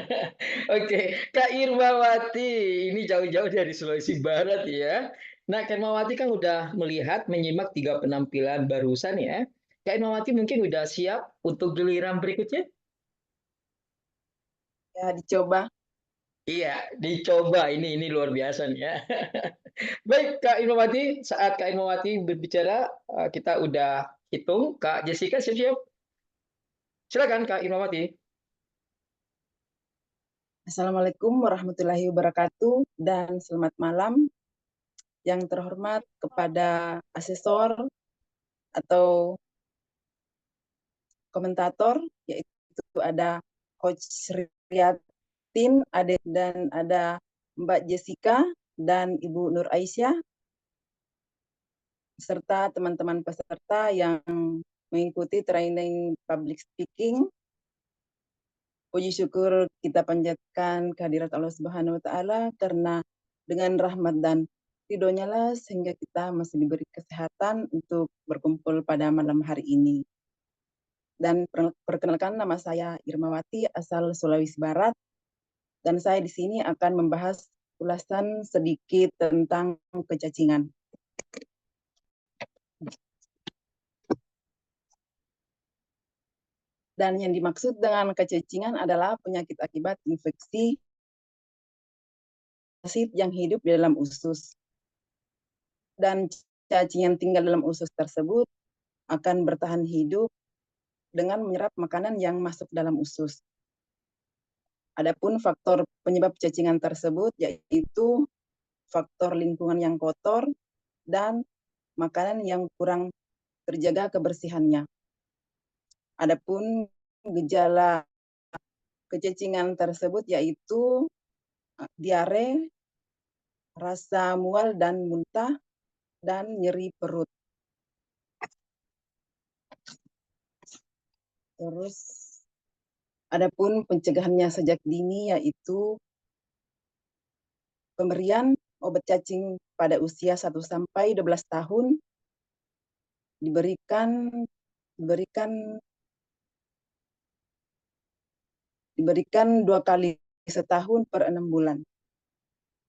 oke. Kak Irmawati, ini jauh-jauh dari Sulawesi Barat ya. Nah, Kak Irmawati kan udah melihat, menyimak 3 penampilan barusan ya. Kak Irmawati mungkin udah siap untuk giliran berikutnya? Ya, dicoba. Iya, dicoba. Ini luar biasa nih ya. Baik, Kak Irmawati, saat Kak Irmawati berbicara, kita udah hitung. Kak Jessica siap-siap. Silakan Kak Irmawati. Assalamualaikum warahmatullahi wabarakatuh dan selamat malam. Yang terhormat kepada asesor atau komentator, yaitu ada Coach Riatin, dan ada Mbak Jessica dan Ibu Nur Aisyah, serta teman-teman peserta yang mengikuti training public speaking. Puji syukur kita panjatkan kehadirat Allah Subhanahu wa taala karena dengan rahmat dan ridhonya lah sehingga kita masih diberi kesehatan untuk berkumpul pada malam hari ini. Dan perkenalkan, nama saya Irmawati asal Sulawesi Barat dan saya di sini akan membahas ulasan sedikit tentang kecacingan. Dan yang dimaksud dengan kecacingan adalah penyakit akibat infeksi yang hidup di dalam usus. Dan cacing yang tinggal dalam usus tersebut akan bertahan hidup dengan menyerap makanan yang masuk dalam usus. Adapun faktor penyebab cacingan tersebut yaitu faktor lingkungan yang kotor dan makanan yang kurang terjaga kebersihannya. Adapun gejala kecacingan tersebut yaitu diare, rasa mual dan muntah, dan nyeri perut. Terus, adapun pencegahannya sejak dini yaitu pemberian obat cacing pada usia 1 sampai 12 tahun diberikan 2 kali setahun per 6 bulan.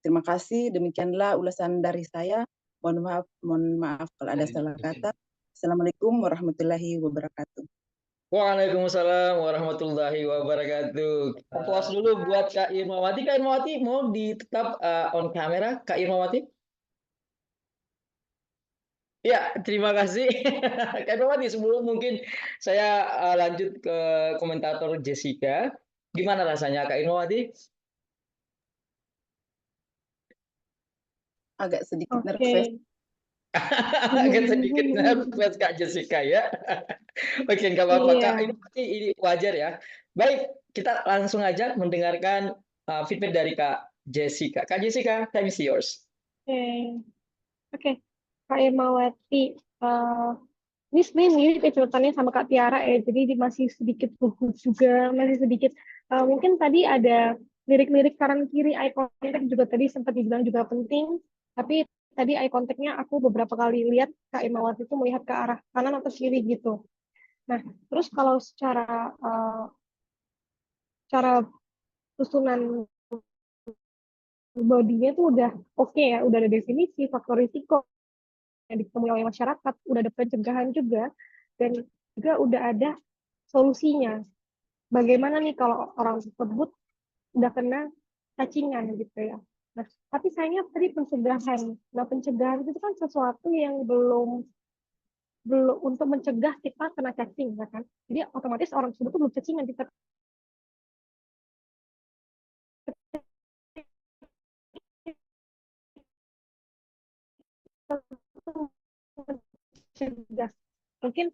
Terima kasih, demikianlah ulasan dari saya. Mohon maaf kalau ada salah kata. Assalamualaikum warahmatullahi wabarakatuh. Waalaikumsalam warahmatullahi wabarakatuh. Aplaus dulu buat Kak Irmawati. Kak Irmawati mau tetap on kamera, Kak Irmawati? Ya, terima kasih. Kak Irmawati, sebelum mungkin saya lanjut ke komentator Jessica. Gimana rasanya Kak Irmawati? Agak sedikit Oke. nervous. Agak sedikit nervous Kak Jessica ya. Oke, nggak apa-apa Kak. Iya. Ini wajar ya. Baik, kita langsung aja mendengarkan feedback dari Kak Jessica. Kak Jessica, time is yours. Oke, Kak Irmawati. Ini sebenarnya mirip ya ceritanya sama Kak Tiara ya. Jadi masih sedikit gugup juga, masih sedikit. Mungkin tadi ada lirik-lirik kanan kiri eye contact juga tadi sempat dibilang juga penting. Tapi tadi eye contact-nya aku beberapa kali lihat Kak Irmawati itu melihat ke arah kanan atau kiri gitu. Nah, terus kalau secara cara susunan bodinya tuh udah oke ya, udah ada definisi faktor risiko yang ditemui oleh masyarakat, udah ada pencegahan juga, dan juga udah ada solusinya. Bagaimana nih kalau orang tersebut udah kena cacingan gitu ya. Nah, tapi sayangnya tadi pencegahan. Nah, pencegahan itu kan sesuatu yang belum untuk mencegah kita kena cacing, ya kan? Jadi otomatis orang tersebut tuh belum cacingan, kita mencegah. Mungkin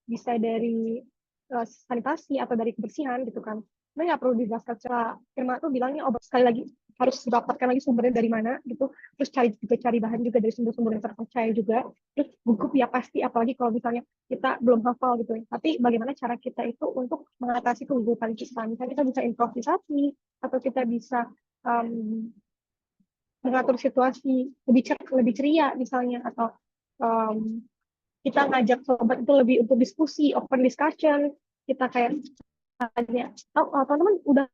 bisa dari sanitasi atau dari kebersihan gitu kan. Nah, nggak perlu dijelaskan secara Irma tuh bilangnya obat sekali lagi harus didapatkan lagi sumbernya dari mana gitu. Terus cari bahan juga dari sumber-sumber yang terpercaya juga. Terus gugup ya pasti, apalagi kalau misalnya kita belum hafal gitu ya. Tapi bagaimana cara kita itu untuk mengatasi kegugupan kita? Misalnya kita bisa improvisasi atau kita bisa mengatur situasi lebih ceria misalnya, atau kita ngajak sobat itu lebih untuk diskusi, open discussion. Kita kayak tanya, teman-teman udah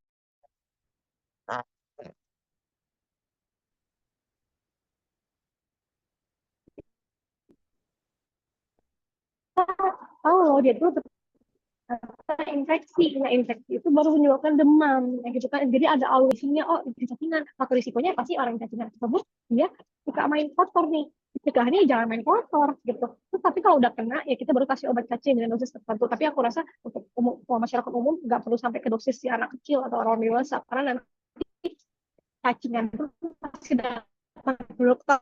tahu loh dia tuh infeksi. Nah, infeksi itu baru menyebabkan demam, ya gitu kan. Jadi ada alusinya, oh itu cacingan. Faktor risikonya pasti orang cacingan tersebut dia suka main kotor nih. Pencegahannya jangan main kotor gitu. Terus, tapi kalau udah kena ya kita baru kasih obat cacing dengan dosis tertentu. Tapi aku rasa untuk masyarakat umum nggak perlu sampai ke dosis si anak kecil atau orang dewasa, karena nanti cacingan itu pasti dapat dokter.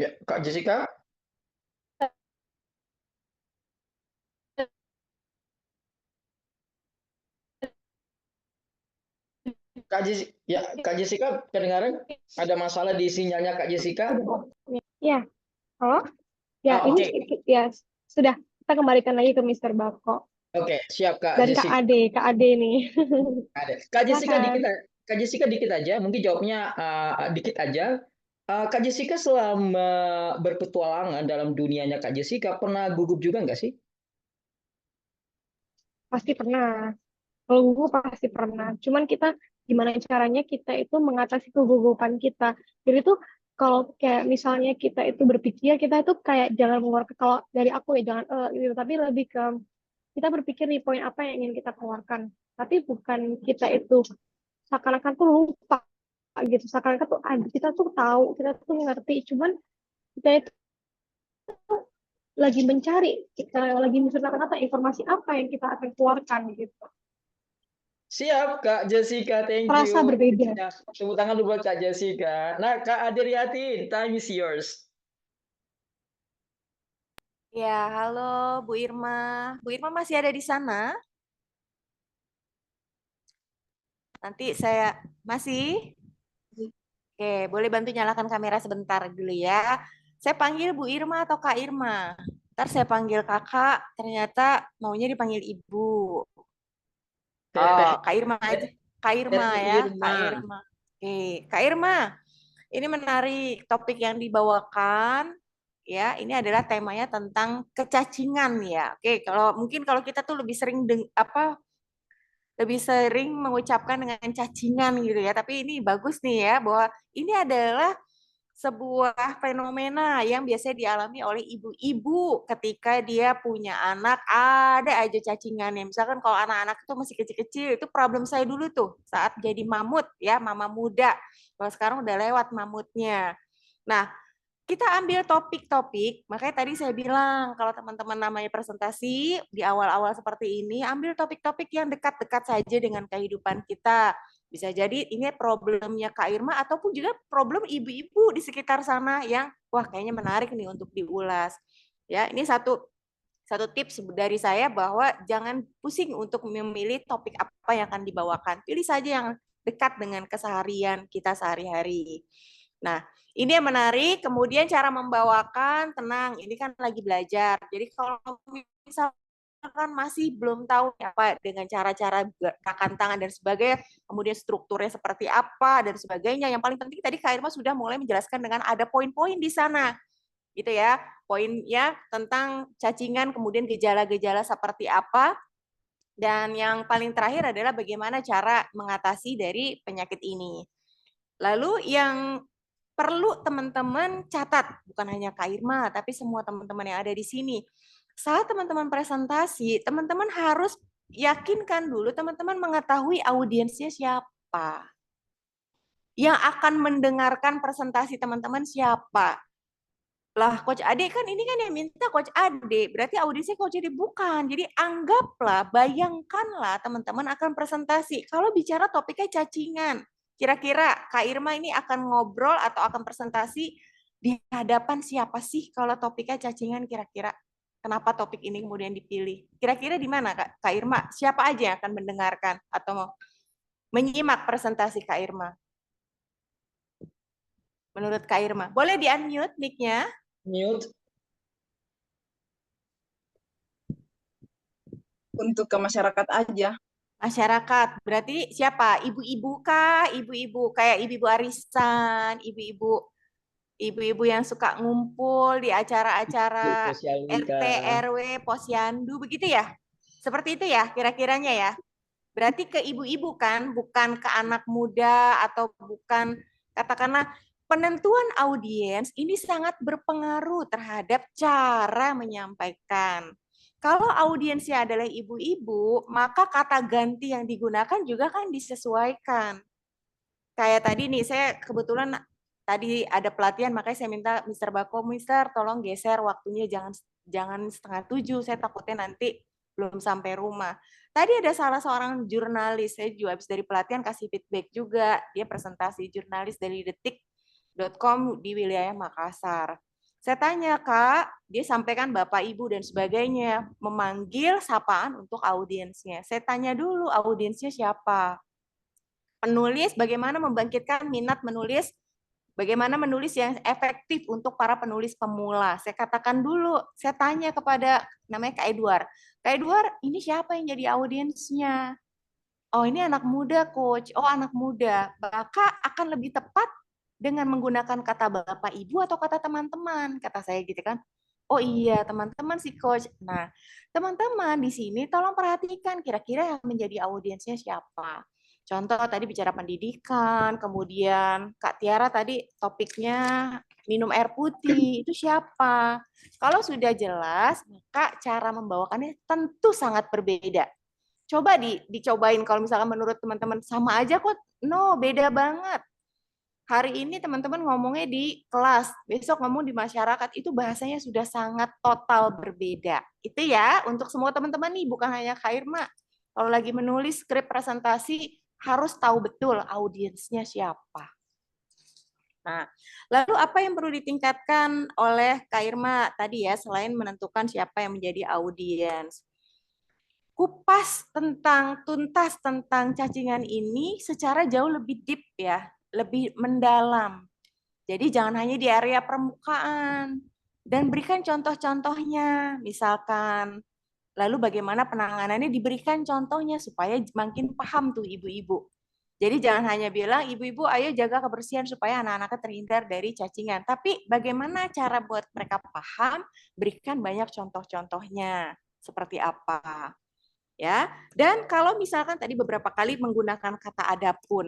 Ya, Kak Jessica. Kak Jessica, kedengaran? Ada masalah di sinyalnya Kak Jessica? Ya, halo? Ya, ini ya sudah, kita kembalikan lagi ke Mr. Bako. Oke, siap Kak Dan Jessica. Kak Ade nih. Kak Jessica dikit aja, mungkin jawabnya dikit aja. Kak Jessica selama berpetualangan dalam dunianya Kak Jessica pernah gugup juga nggak sih? Pasti pernah. Kalau gugup pasti pernah. Cuman kita gimana caranya kita itu mengatasi kegugupan kita. Jadi tuh kalau kayak misalnya kita itu berpikir, kita itu kayak jangan mengeluarkan, kalau dari aku ya jangan gitu, tapi lebih ke kita berpikir nih poin apa yang ingin kita keluarkan. Tapi bukan kita itu seakan-akan tuh lupa gitu. Seakan-akan tuh kita tuh tahu, kita tuh ngerti. Cuman kita itu lagi mencari, kita lagi mencari apa informasi apa yang kita akan keluarkan gitu. Siap Kak Jessica, thank you. Terasa berbeda. Tepuk tangan dulu buat Kak Jessica. Nah, Kak Adriati, time is yours. Ya, halo Bu Irma. Bu Irma masih ada di sana? Nanti saya masih? Oke, boleh bantu nyalakan kamera sebentar dulu ya. Saya panggil Bu Irma atau Kak Irma. Ntar saya panggil kakak, ternyata maunya dipanggil ibu. Oh, Kak Irma aja. Kak Irma ya, Kak Irma. Oke, Kak Irma. Ini menarik topik yang dibawakan. Ya, ini adalah temanya tentang kecacingan ya. Oke, mungkin kalau kita tuh lebih sering lebih sering mengucapkan dengan cacingan gitu ya. Tapi ini bagus nih ya, bahwa ini adalah sebuah fenomena yang biasanya dialami oleh ibu-ibu ketika dia punya anak, ada aja cacingannya. Misalkan kalau anak-anak itu masih kecil-kecil, itu problem saya dulu tuh saat jadi mamut ya, mama muda. Kalau sekarang udah lewat mamutnya. Nah, kita ambil topik-topik, makanya tadi saya bilang kalau teman-teman namanya presentasi di awal-awal seperti ini, ambil topik-topik yang dekat-dekat saja dengan kehidupan kita. Bisa jadi ini problemnya Kak Irma ataupun juga problem ibu-ibu di sekitar sana yang wah kayaknya menarik nih untuk diulas. Ya, ini satu tips dari saya bahwa jangan pusing untuk memilih topik apa yang akan dibawakan. Pilih saja yang dekat dengan keseharian kita sehari-hari. Nah, ini yang menarik. Kemudian cara membawakan, tenang, ini kan lagi belajar. Jadi kalau misalkan masih belum tahu apa dengan cara-cara gerakan tangan dan sebagainya, kemudian strukturnya seperti apa dan sebagainya. Yang paling penting tadi Kak Irma sudah mulai menjelaskan dengan ada poin-poin di sana. Gitu ya. Poinnya tentang cacingan, kemudian gejala-gejala seperti apa. Dan yang paling terakhir adalah bagaimana cara mengatasi dari penyakit ini. Lalu yang perlu teman-teman catat, bukan hanya Kak Irma, tapi semua teman-teman yang ada di sini. Saat teman-teman presentasi, teman-teman harus yakinkan dulu teman-teman mengetahui audiensnya siapa. Yang akan mendengarkan presentasi teman-teman siapa. Lah, Coach Ade kan ini kan yang minta Coach Ade, berarti audiensnya Coach Ade bukan. Jadi anggaplah, bayangkanlah teman-teman akan presentasi. Kalau bicara topiknya cacingan, kira-kira Kak Irma ini akan ngobrol atau akan presentasi di hadapan siapa sih kalau topiknya cacingan kira-kira? Kenapa topik ini kemudian dipilih? Kira-kira di mana Kak Irma? Siapa aja yang akan mendengarkan atau mau menyimak presentasi Kak Irma? Menurut Kak Irma. Boleh di-unmute mic-nya? Mute. Untuk ke masyarakat aja. Masyarakat, berarti siapa? Ibu-ibu kah? Ibu-ibu kayak ibu-ibu arisan, ibu-ibu yang suka ngumpul di acara-acara RT, RW, posyandu, begitu ya? Seperti itu ya kira-kiranya ya? Berarti ke ibu-ibu kan, bukan ke anak muda atau bukan, katakanlah penentuan audiens ini sangat berpengaruh terhadap cara menyampaikan. Kalau audiensnya adalah ibu-ibu, maka kata ganti yang digunakan juga kan disesuaikan. Kayak tadi nih, saya kebetulan tadi ada pelatihan, makanya saya minta Mr. Bako, Mister tolong geser waktunya, jangan 6:30, saya takutnya nanti belum sampai rumah. Tadi ada salah seorang jurnalis, saya juga habis dari pelatihan kasih feedback juga, dia presentasi jurnalis dari detik.com di wilayah Makassar. Saya tanya, Kak, dia sampaikan Bapak, Ibu, dan sebagainya, memanggil sapaan untuk audiensnya. Saya tanya dulu, audiensnya siapa? Penulis, bagaimana membangkitkan minat menulis, bagaimana menulis yang efektif untuk para penulis pemula. Saya katakan dulu, saya tanya kepada, namanya Kak Edward. Kak Edward, ini siapa yang jadi audiensnya? Oh, ini anak muda, Coach. Oh, anak muda. Maka akan lebih tepat dengan menggunakan kata Bapak Ibu atau kata teman-teman, kata saya gitu kan. Oh iya, teman-teman sih Coach. Nah, teman-teman di sini tolong perhatikan kira-kira yang menjadi audiensnya siapa. Contoh tadi bicara pendidikan, kemudian Kak Tiara tadi topiknya minum air putih, itu siapa? Kalau sudah jelas, maka cara membawakannya tentu sangat berbeda. Coba dicobain kalau misalkan menurut teman-teman sama aja kok, no, beda banget. Hari ini teman-teman ngomongnya di kelas, besok ngomong di masyarakat, itu bahasanya sudah sangat total berbeda. Itu ya, untuk semua teman-teman nih, bukan hanya Kak Irma. Kalau lagi menulis skrip presentasi, harus tahu betul audiensnya siapa. Nah, lalu apa yang perlu ditingkatkan oleh Kak Irma tadi ya, selain menentukan siapa yang menjadi audiens? Kupas tuntas tentang cacingan ini secara jauh lebih deep ya, lebih mendalam. Jadi jangan hanya di area permukaan dan berikan contoh-contohnya, misalkan. Lalu bagaimana penanganannya, diberikan contohnya supaya makin paham tuh ibu-ibu. Jadi jangan hanya bilang ibu-ibu ayo jaga kebersihan supaya anak-anaknya terhindar dari cacingan. Tapi bagaimana cara buat mereka paham, berikan banyak contoh-contohnya seperti apa. Ya, dan kalau misalkan tadi beberapa kali menggunakan kata adapun.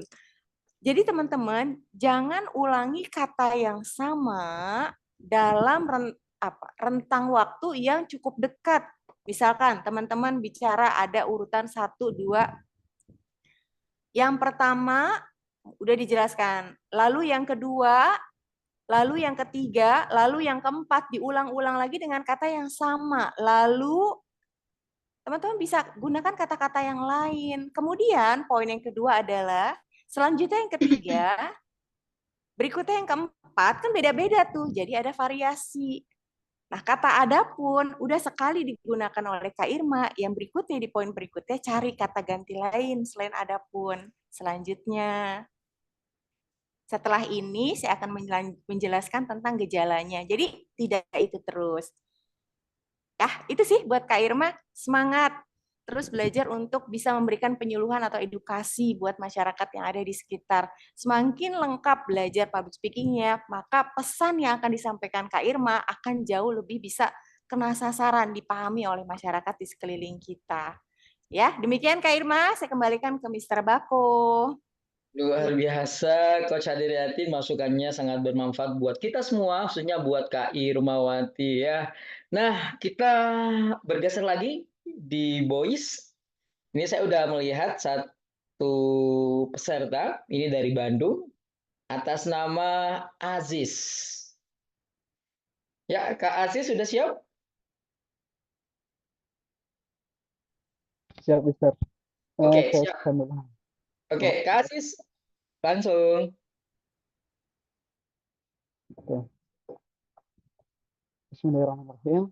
Jadi teman-teman jangan ulangi kata yang sama dalam rentang waktu yang cukup dekat. Misalkan teman-teman bicara ada urutan 1, 2. Yang pertama udah dijelaskan. Lalu yang kedua, lalu yang ketiga, lalu yang keempat diulang-ulang lagi dengan kata yang sama. Lalu teman-teman bisa gunakan kata-kata yang lain. Kemudian poin yang kedua adalah selanjutnya yang ketiga, berikutnya yang keempat kan beda-beda tuh, jadi ada variasi. Nah, kata ada pun udah sekali digunakan oleh Kak Irma, yang berikutnya di poin berikutnya cari kata ganti lain selain ada pun. Selanjutnya, setelah ini saya akan menjelaskan tentang gejalanya. Jadi tidak itu terus. Ya, itu sih buat Kak Irma, semangat. Terus belajar untuk bisa memberikan penyuluhan atau edukasi buat masyarakat yang ada di sekitar. Semakin lengkap belajar public speaking-nya, maka pesan yang akan disampaikan Kak Irma akan jauh lebih bisa kena sasaran, dipahami oleh masyarakat di sekeliling kita. Ya, demikian Kak Irma, saya kembalikan ke Mr. Bako. Luar biasa, Coach Adriatin masukannya sangat bermanfaat buat kita semua, khususnya buat Kak Irmawati ya. Nah, kita bergeser lagi di Boys. Ini saya udah melihat satu peserta, ini dari Bandung, atas nama Aziz. Ya, Kak Aziz sudah siap? Siap, Mister. Oke, Tes siap. kamera. Oke, Kak Aziz, langsung. Oke. Bismillahirrahmanirrahim.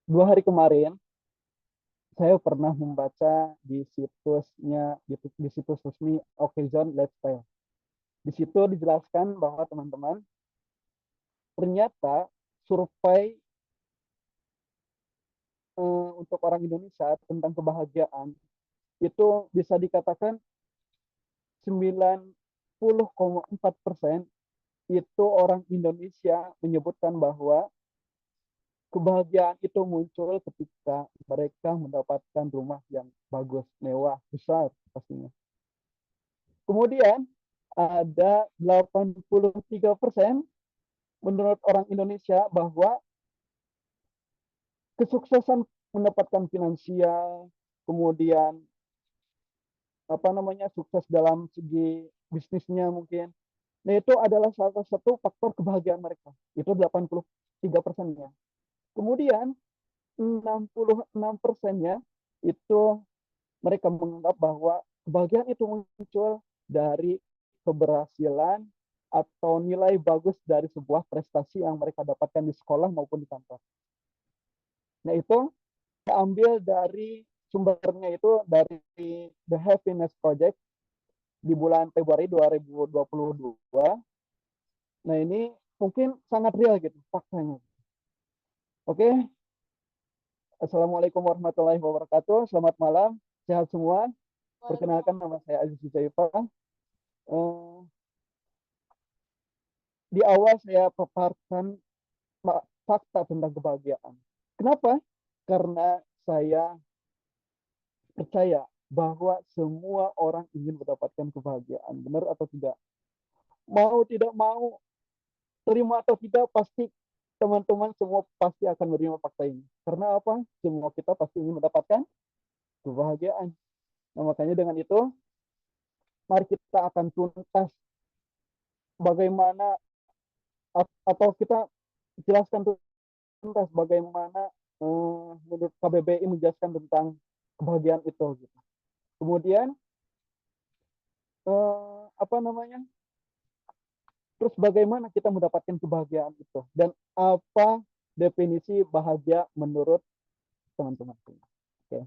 2 hari kemarin, saya pernah membaca di situsnya, di situs resmi Okezone Lifestyle. Di situ dijelaskan bahwa teman-teman, ternyata survei untuk orang Indonesia tentang kebahagiaan itu bisa dikatakan 90,4% itu orang Indonesia menyebutkan bahwa kebahagiaan itu muncul ketika mereka mendapatkan rumah yang bagus, mewah, besar pastinya. Kemudian ada 83% menurut orang Indonesia bahwa kesuksesan mendapatkan finansial, kemudian sukses dalam segi bisnisnya mungkin. Nah, itu adalah salah satu faktor kebahagiaan mereka. Itu 83%-nya. Kemudian 66%-nya itu mereka menganggap bahwa kebahagiaan itu muncul dari keberhasilan atau nilai bagus dari sebuah prestasi yang mereka dapatkan di sekolah maupun di kantor. Nah, itu saya ambil dari sumbernya itu dari The Happiness Project di bulan Februari 2022. Nah, ini mungkin sangat real gitu faktanya. Oke. Assalamualaikum warahmatullahi wabarakatuh. Selamat malam, sehat semua. Perkenalkan, nama saya Aziz Huzaifa. Di awal saya paparkan fakta tentang kebahagiaan. Kenapa? Karena saya percaya bahwa semua orang ingin mendapatkan kebahagiaan. Benar atau tidak? Mau tidak mau, terima atau tidak, pasti teman-teman semua pasti akan menerima fakta ini. Karena apa? Semua kita pasti ingin mendapatkan kebahagiaan. Nah, makanya dengan itu, mari kita akan tuntas bagaimana, atau kita jelaskan tuntas bagaimana menurut KBBI menjelaskan tentang kebahagiaan itu. Gitu. Kemudian, terus bagaimana kita mendapatkan kebahagiaan itu? Dan apa definisi bahagia menurut teman-teman? Oke.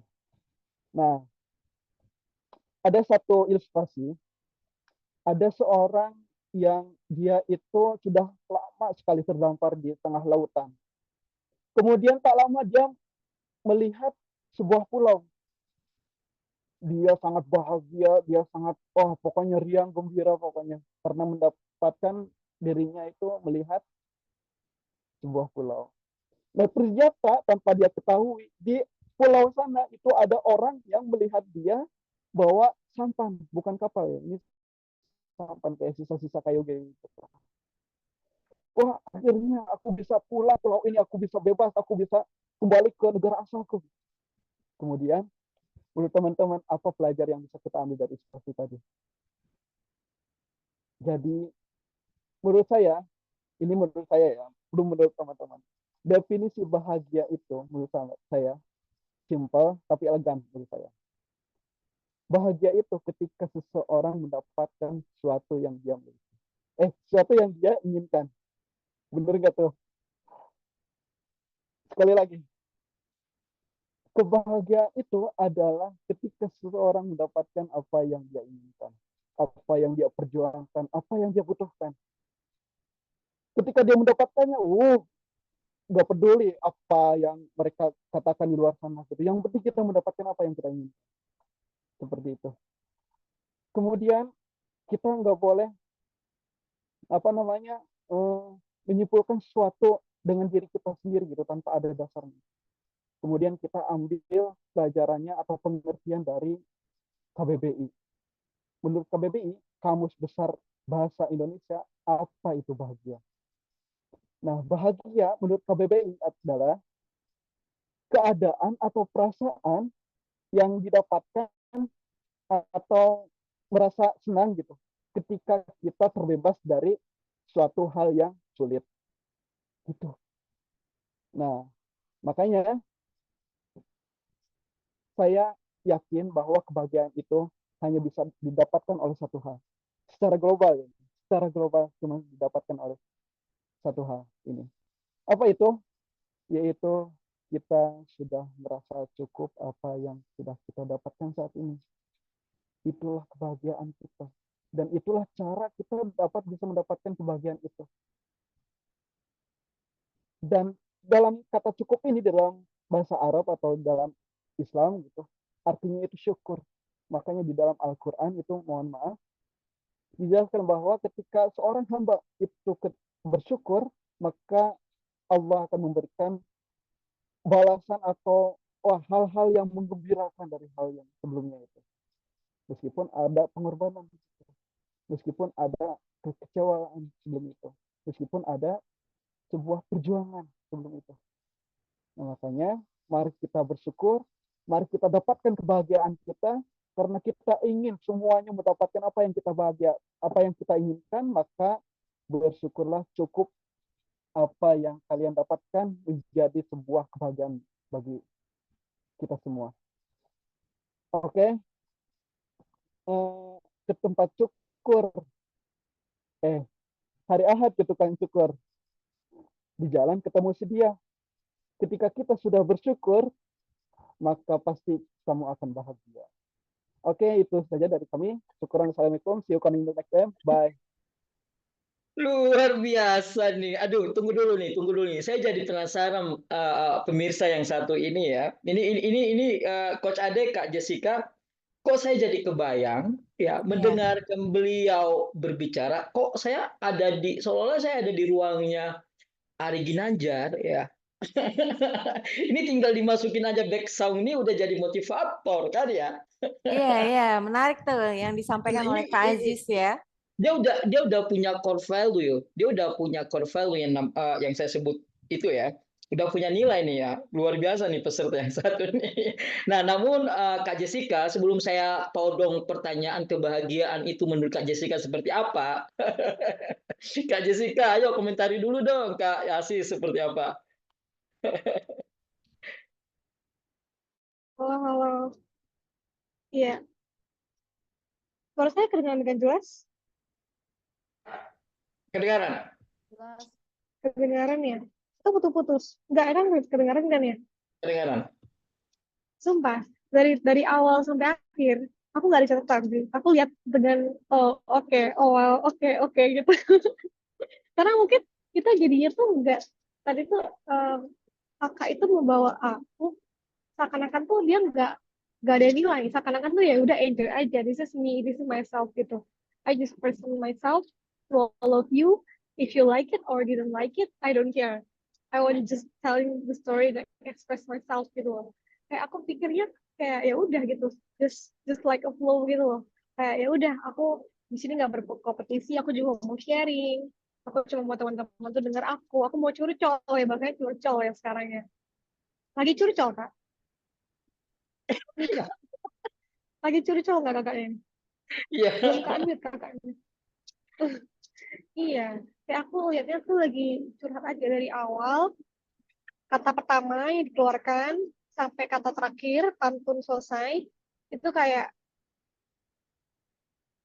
Nah, ada satu ilustrasi. Ada seorang yang dia itu sudah lama sekali terdampar di tengah lautan. Kemudian tak lama dia melihat sebuah pulau. Dia sangat bahagia, dia sangat, pokoknya riang gembira pokoknya. Karena mendapatkan dirinya itu melihat sebuah pulau. Nah, ternyata tanpa dia ketahui, di pulau sana itu ada orang yang melihat dia bawa sampan, bukan kapal ya. Ini sampan kayak sisa-sisa kayu gitu. Wah, akhirnya aku bisa pulang pulau ini, aku bisa bebas, aku bisa kembali ke negara asalku. Kemudian, menurut teman-teman, apa pelajaran yang bisa kita ambil dari situasi tadi? Jadi, menurut saya, ini menurut saya ya, belum menurut teman-teman. Definisi bahagia itu menurut saya simple tapi elegan menurut saya. Bahagia itu ketika seseorang mendapatkan sesuatu yang dia miliki. Sesuatu yang dia inginkan. Bener nggak tuh? Sekali lagi, kebahagiaan itu adalah ketika seseorang mendapatkan apa yang dia inginkan, apa yang dia perjuangkan, apa yang dia butuhkan. Ketika dia mendapatkannya, nggak peduli apa yang mereka katakan di luar sana. Gitu. Yang penting kita mendapatkan apa yang kita inginkan. Seperti itu. Kemudian kita nggak boleh menyimpulkan sesuatu dengan diri kita sendiri gitu tanpa ada dasarnya. Kemudian kita ambil pelajarannya atau pengertian dari KBBI. Menurut KBBI, Kamus Besar Bahasa Indonesia, apa itu bahagia? Nah, bahagia menurut KBBI adalah keadaan atau perasaan yang didapatkan atau merasa senang gitu ketika kita terbebas dari suatu hal yang sulit. Gitu. Nah, makanya saya yakin bahwa kebahagiaan itu hanya bisa didapatkan oleh satu hal. Secara global ya. Secara global cuma didapatkan oleh satu hal ini. Apa itu? Yaitu kita sudah merasa cukup apa yang sudah kita dapatkan saat ini. Itulah kebahagiaan kita. Dan itulah cara kita bisa mendapatkan kebahagiaan itu. Dan dalam kata cukup ini dalam bahasa Arab atau dalam Islam gitu, artinya itu syukur. Makanya di dalam Al-Quran itu, mohon maaf, dijelaskan bahwa ketika seorang hamba itu bersyukur, maka Allah akan memberikan balasan atau hal-hal yang menggembirakan dari hal yang sebelumnya itu. Meskipun ada pengorbanan, meskipun ada kekecewaan sebelum itu, meskipun ada sebuah perjuangan sebelum itu. Nah, makanya mari kita bersyukur, mari kita dapatkan kebahagiaan kita, karena kita ingin semuanya mendapatkan apa yang kita bahagia, apa yang kita inginkan, maka bersyukurlah cukup apa yang kalian dapatkan menjadi sebuah kebahagiaan bagi kita semua. Oke, ke tempat syukur. Hari Ahad ke tukang syukur. Di jalan ketemu si dia. Ketika kita sudah bersyukur, maka pasti kamu akan bahagia. Oke, itu saja dari kami. Syukuran. Assalamualaikum. See you coming next time. Bye. Luar biasa nih. Aduh, tunggu dulu nih. Saya jadi penasaran pemirsa yang satu ini ya. Ini Coach Ade, Kak Jessica. Kok saya jadi kebayang ya mendengarkan beliau berbicara. Kok saya ada seolah-olah saya ada di ruangnya Ari Ginanjar ya. Ini tinggal dimasukin aja back sound ini udah jadi motivator kan ya. Iya, menarik tuh yang disampaikan oleh Kak Aziz ya. Dia udah punya core value. Dia udah punya core value yang saya sebut itu ya. Udah punya nilai nih ya. Luar biasa nih peserta yang satu nih. Nah, namun Kak Jessica, sebelum saya todong pertanyaan kebahagiaan itu menurut Kak Jessica seperti apa? Kak Jessica, ayo komentari dulu dong Kak Aziz seperti apa? Halo. Iya. Suara saya kedengaran dengan jelas? Kedengaran? Kedengaran ya? Itu putus-putus. Nggak kan kedengaran kan ya? Kedengaran. Sumpah, dari awal sampai akhir, aku nggak ada catatan sih. Aku lihat dengan, oke, gitu. Karena mungkin kita jadinya tuh nggak, tadi tuh kakak itu membawa aku, seakan-akan tuh dia nggak ada nilai. Seakan-akan tuh ya udah enjoy aja. This is me, this is myself gitu. I just present myself to all of you. If you like it or didn't like it, I don't care. I want to just telling the story that express myself gitu loh. Kayak aku pikirnya kayak ya udah gitu, just like a flow gitu loh. Kayak ya udah, aku di sini nggak berkompetisi, aku juga mau sharing. Aku cuma mau teman-teman tuh dengar aku mau curcol ya, makanya curcol ya sekarang ya. Lagi curcol Kak? Lagi curcol nggak kakaknya? Iya. Belum ke-unmute kakaknya. Iya, kayak aku lihatnya tuh lagi curhat aja dari awal, kata pertama yang dikeluarkan sampai kata terakhir, pantun selesai, itu kayak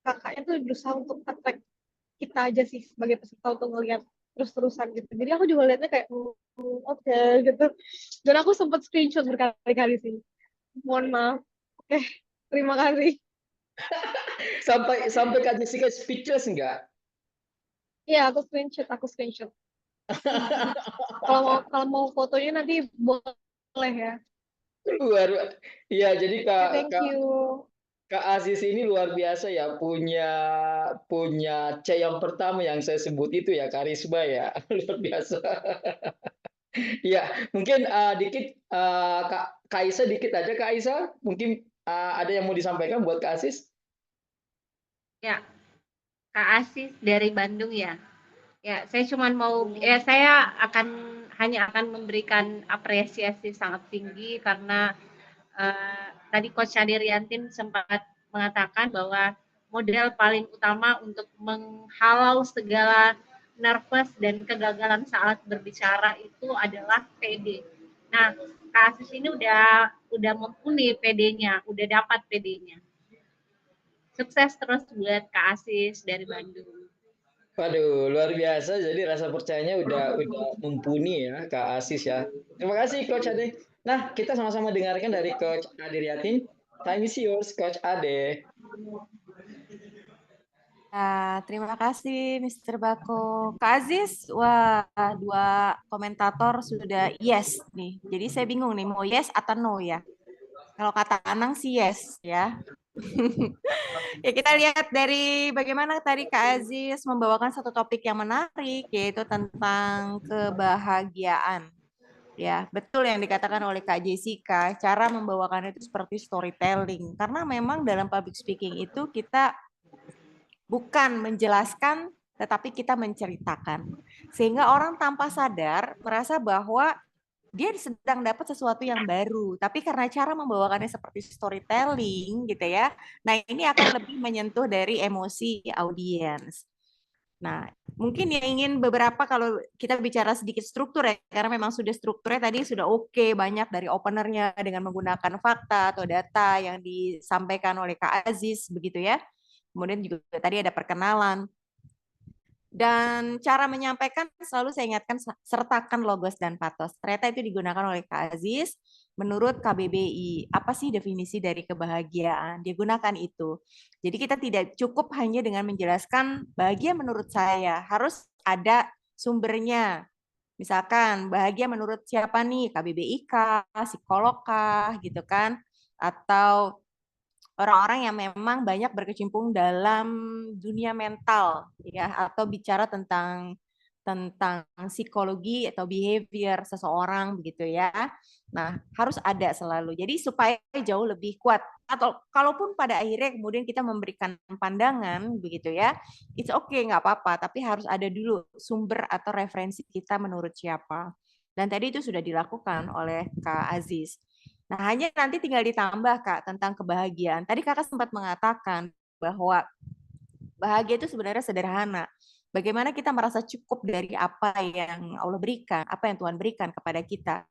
kakaknya tuh berusaha untuk attract kita aja sih sebagai peserta untuk ngelihat terus-terusan gitu. Jadi aku juga lihatnya kayak oke gitu. Dan aku sempat screenshot berkali-kali sih. Mohon maaf. Oke, terima kasih. Sampai Kak Jessica speechless enggak? Iya, aku screenshot. Kalau mau fotonya nanti boleh ya. Luar, iya jadi Oke, thank you. Kak Aziz ini luar biasa ya, punya C yang pertama yang saya sebut itu ya, karisma ya, luar biasa. Ya, mungkin dikit Kak Aisyah dikit aja Kak Aisyah, mungkin ada yang mau disampaikan buat Kak Aziz? Ya, Kak Asis dari Bandung ya. Ya, saya saya hanya akan memberikan apresiasi sangat tinggi karena tadi Coach Adiriantin sempat mengatakan bahwa model paling utama untuk menghalau segala nervous dan kegagalan saat berbicara itu adalah PD. Nah, Kak Asis ini udah mumpuni PD-nya, udah dapat PD-nya. Sukses terus buat Kak Asis dari Bandung. Waduh, luar biasa. Jadi rasa percayanya udah mumpuni ya Kak Aziz ya. Terima kasih Coach Ade. Nah, kita sama-sama dengarkan dari Coach Adiriatin. Time is yours, Coach Ade. Terima kasih Mr. Bako. Kak Aziz, wah, dua komentator sudah yes nih. Jadi saya bingung nih, mau yes atau no ya. Kalau kata Anang sih yes ya. Ya kita lihat dari bagaimana tadi Kak Aziz membawakan satu topik yang menarik, yaitu tentang kebahagiaan. Ya, betul yang dikatakan oleh Kak Jessica, cara membawakan itu seperti storytelling. Karena memang dalam public speaking itu kita bukan menjelaskan, tetapi kita menceritakan. Sehingga orang tanpa sadar merasa bahwa dia sedang dapat sesuatu yang baru. Tapi karena cara membawakannya seperti storytelling gitu ya, nah ini akan lebih menyentuh dari emosi audiens. Nah, mungkin yang ingin beberapa kalau kita bicara sedikit struktur ya, karena memang sudah strukturnya tadi sudah oke, banyak dari openernya dengan menggunakan fakta atau data yang disampaikan oleh Kak Aziz begitu ya. Kemudian juga tadi ada perkenalan. Dan cara menyampaikan selalu saya ingatkan sertakan logos dan pathos. Ternyata itu digunakan oleh Kak Aziz. Menurut KBBI, apa sih definisi dari kebahagiaan? Dia gunakan itu. Jadi kita tidak cukup hanya dengan menjelaskan bahagia menurut saya. Harus ada sumbernya. Misalkan bahagia menurut siapa nih? KBBI kah? Psikolog kah? Gitu kan? Atau orang-orang yang memang banyak berkecimpung dalam dunia mental ya atau bicara tentang psikologi atau behavior seseorang begitu ya. Nah, harus ada selalu. Jadi supaya jauh lebih kuat atau kalaupun pada akhirnya kemudian kita memberikan pandangan begitu ya, it's okay nggak apa-apa, tapi harus ada dulu sumber atau referensi kita menurut siapa. Dan tadi itu sudah dilakukan oleh Kak Aziz. Nah, hanya nanti tinggal ditambah, Kak, tentang kebahagiaan. Tadi Kakak sempat mengatakan bahwa bahagia itu sebenarnya sederhana. Bagaimana kita merasa cukup dari apa yang Allah berikan, apa yang Tuhan berikan kepada kita.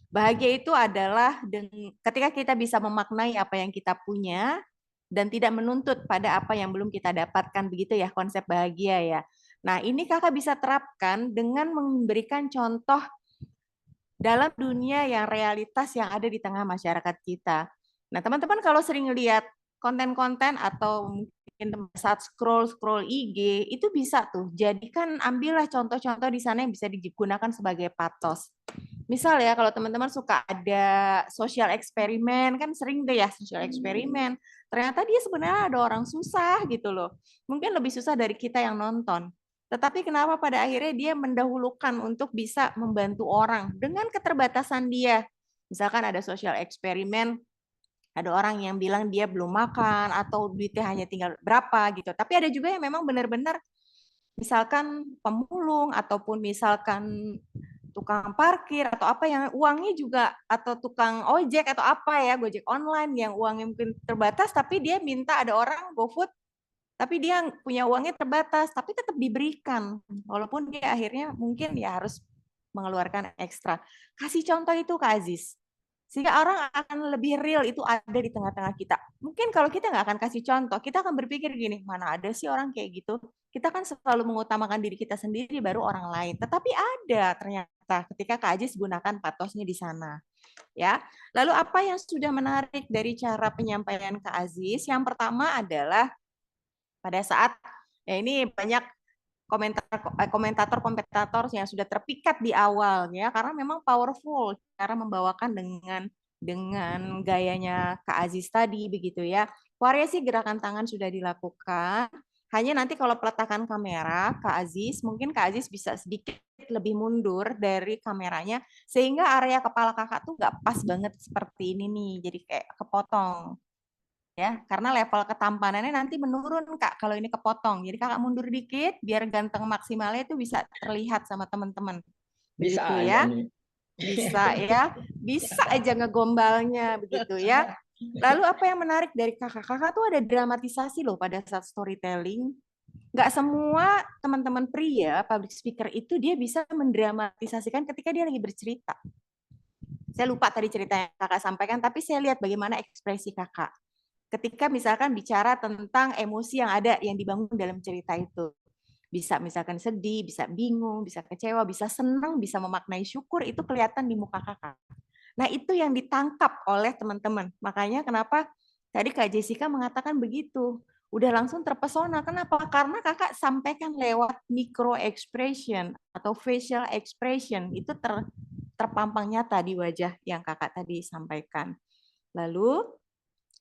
Bahagia itu adalah ketika kita bisa memaknai apa yang kita punya dan tidak menuntut pada apa yang belum kita dapatkan, begitu ya konsep bahagia ya. Nah, ini Kakak bisa terapkan dengan memberikan contoh dalam dunia yang realitas yang ada di tengah masyarakat kita. Nah, teman-teman kalau sering lihat konten-konten atau mungkin saat scroll IG, itu bisa tuh jadikan ambillah contoh-contoh di sana yang bisa digunakan sebagai pathos. Misal ya, kalau teman-teman suka ada social eksperimen, kan sering deh ya social eksperimen. Ternyata dia sebenarnya ada orang susah gitu loh. Mungkin lebih susah dari kita yang nonton. Tetapi kenapa pada akhirnya dia mendahulukan untuk bisa membantu orang dengan keterbatasan dia. Misalkan ada social eksperimen, ada orang yang bilang dia belum makan atau duitnya hanya tinggal berapa gitu. Tapi ada juga yang memang benar-benar misalkan pemulung ataupun misalkan tukang parkir atau apa yang uangnya juga atau tukang ojek atau apa ya, Gojek online yang uangnya mungkin terbatas tapi dia minta ada orang GoFood Tapi dia punya uangnya terbatas, tapi tetap diberikan. Walaupun dia akhirnya mungkin ya harus mengeluarkan ekstra. Kasih contoh itu Kak Aziz. Sehingga orang akan lebih real itu ada di tengah-tengah kita. Mungkin kalau kita nggak akan kasih contoh, kita akan berpikir gini, mana ada sih orang kayak gitu. Kita kan selalu mengutamakan diri kita sendiri baru orang lain. Tetapi ada ternyata ketika Kak Aziz gunakan patosnya di sana. Ya. Lalu apa yang sudah menarik dari cara penyampaian Kak Aziz? Yang pertama adalah pada saat ya ini banyak komentator yang sudah terpikat di awal ya karena memang powerful cara membawakan dengan gayanya Kak Aziz tadi begitu ya. Variasi gerakan tangan sudah dilakukan. Hanya nanti kalau peletakan kamera Kak Aziz, mungkin Kak Aziz bisa sedikit lebih mundur dari kameranya sehingga area kepala kakak tuh nggak pas banget seperti ini nih, jadi kayak kepotong. Ya, karena level ketampanannya nanti menurun Kak kalau ini kepotong. Jadi Kakak mundur dikit biar ganteng maksimalnya itu bisa terlihat sama teman-teman. Bisa Begitu aja ya. nih. Bisa ya. Bisa aja ngegombalnya begitu ya. Lalu apa yang menarik dari Kakak? Kakak tuh ada dramatisasi loh pada saat storytelling. Nggak semua teman-teman pria public speaker itu dia bisa mendramatisasikan ketika dia lagi bercerita. Saya lupa tadi cerita yang Kakak sampaikan, tapi saya lihat bagaimana ekspresi Kakak ketika misalkan bicara tentang emosi yang ada yang dibangun dalam cerita itu. Bisa misalkan sedih, bisa bingung, bisa kecewa, bisa senang, bisa memaknai syukur, itu kelihatan di muka kakak. Nah itu yang ditangkap oleh teman-teman. Makanya kenapa tadi Kak Jessica mengatakan begitu. Udah langsung terpesona. Kenapa? Karena kakak sampaikan lewat micro expression atau facial expression. Itu terpampang nyata di wajah yang kakak tadi sampaikan. Lalu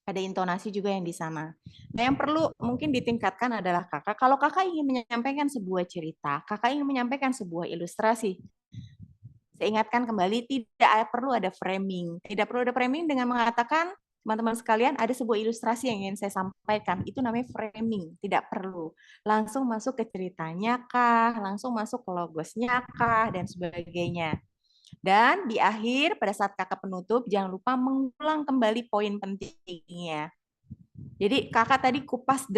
ada intonasi juga yang di sana. Nah, yang perlu mungkin ditingkatkan adalah kakak. Kalau kakak ingin menyampaikan sebuah cerita, kakak ingin menyampaikan sebuah ilustrasi, saya ingatkan kembali, tidak perlu ada framing. Tidak perlu ada framing dengan mengatakan, teman-teman sekalian, ada sebuah ilustrasi yang ingin saya sampaikan. Itu namanya framing. Tidak perlu. Langsung masuk ke ceritanya kah, langsung masuk ke logosnya kah, dan sebagainya. Dan di akhir, pada saat kakak penutup, jangan lupa mengulang kembali poin pentingnya. Jadi kakak tadi kupas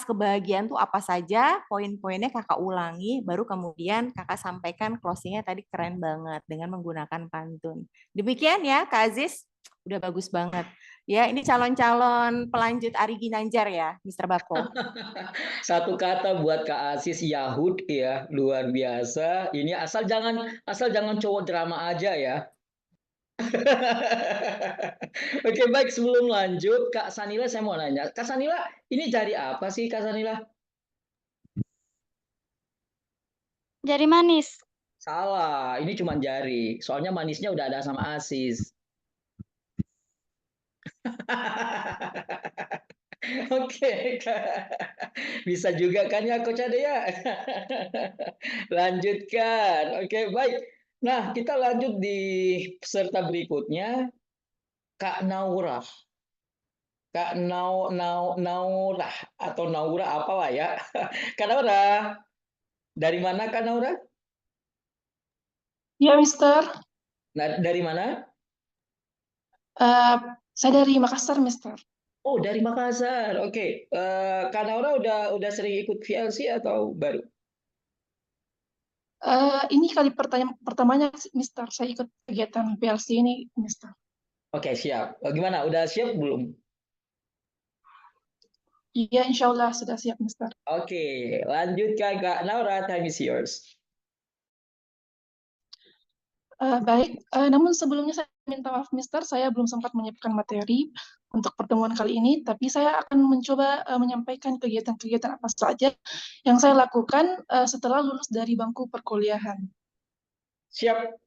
kebahagiaan itu apa saja, poin-poinnya kakak ulangi, baru kemudian kakak sampaikan closingnya tadi keren banget dengan menggunakan pantun. Demikian ya Kak Aziz, udah bagus banget. Ya ini calon-calon pelanjut Ari Ginanjar ya, Mr. Bako. Satu kata buat Kak Aziz, Yahud ya, luar biasa. Ini asal jangan cowok drama aja ya. Oke, baik, sebelum lanjut Kak Sanila saya mau nanya. Kak Sanila, ini jari apa sih Kak Sanila? Jari manis. Salah, ini cuma jari. Soalnya manisnya udah ada sama Aziz. Oke, bisa juga kan ya Coach Ade ya? Lanjutkan. Oke, baik. Nah, kita lanjut di peserta berikutnya, Kak Naura. Kak Naura atau Naura apalah ya. Kak Naura, dari mana Kak Naura? Ya, Mister. Nah, dari mana? Saya dari Makassar, Mister. Oh, dari Makassar. Oke. Kak Naura udah sering ikut VLC atau baru? Ini kali pertamanya, Mister. Saya ikut kegiatan PLC ini, Mister. Oke, siap. Gimana? Udah siap belum? Iya, insya Allah sudah siap, Mister. Oke, lanjutkan Kak Naura, time is yours. Baik, namun sebelumnya saya minta maaf, Mister. Saya belum sempat menyiapkan materi untuk pertemuan kali ini, tapi saya akan mencoba menyampaikan kegiatan-kegiatan apa saja yang saya lakukan setelah lulus dari bangku perkuliahan. Siap.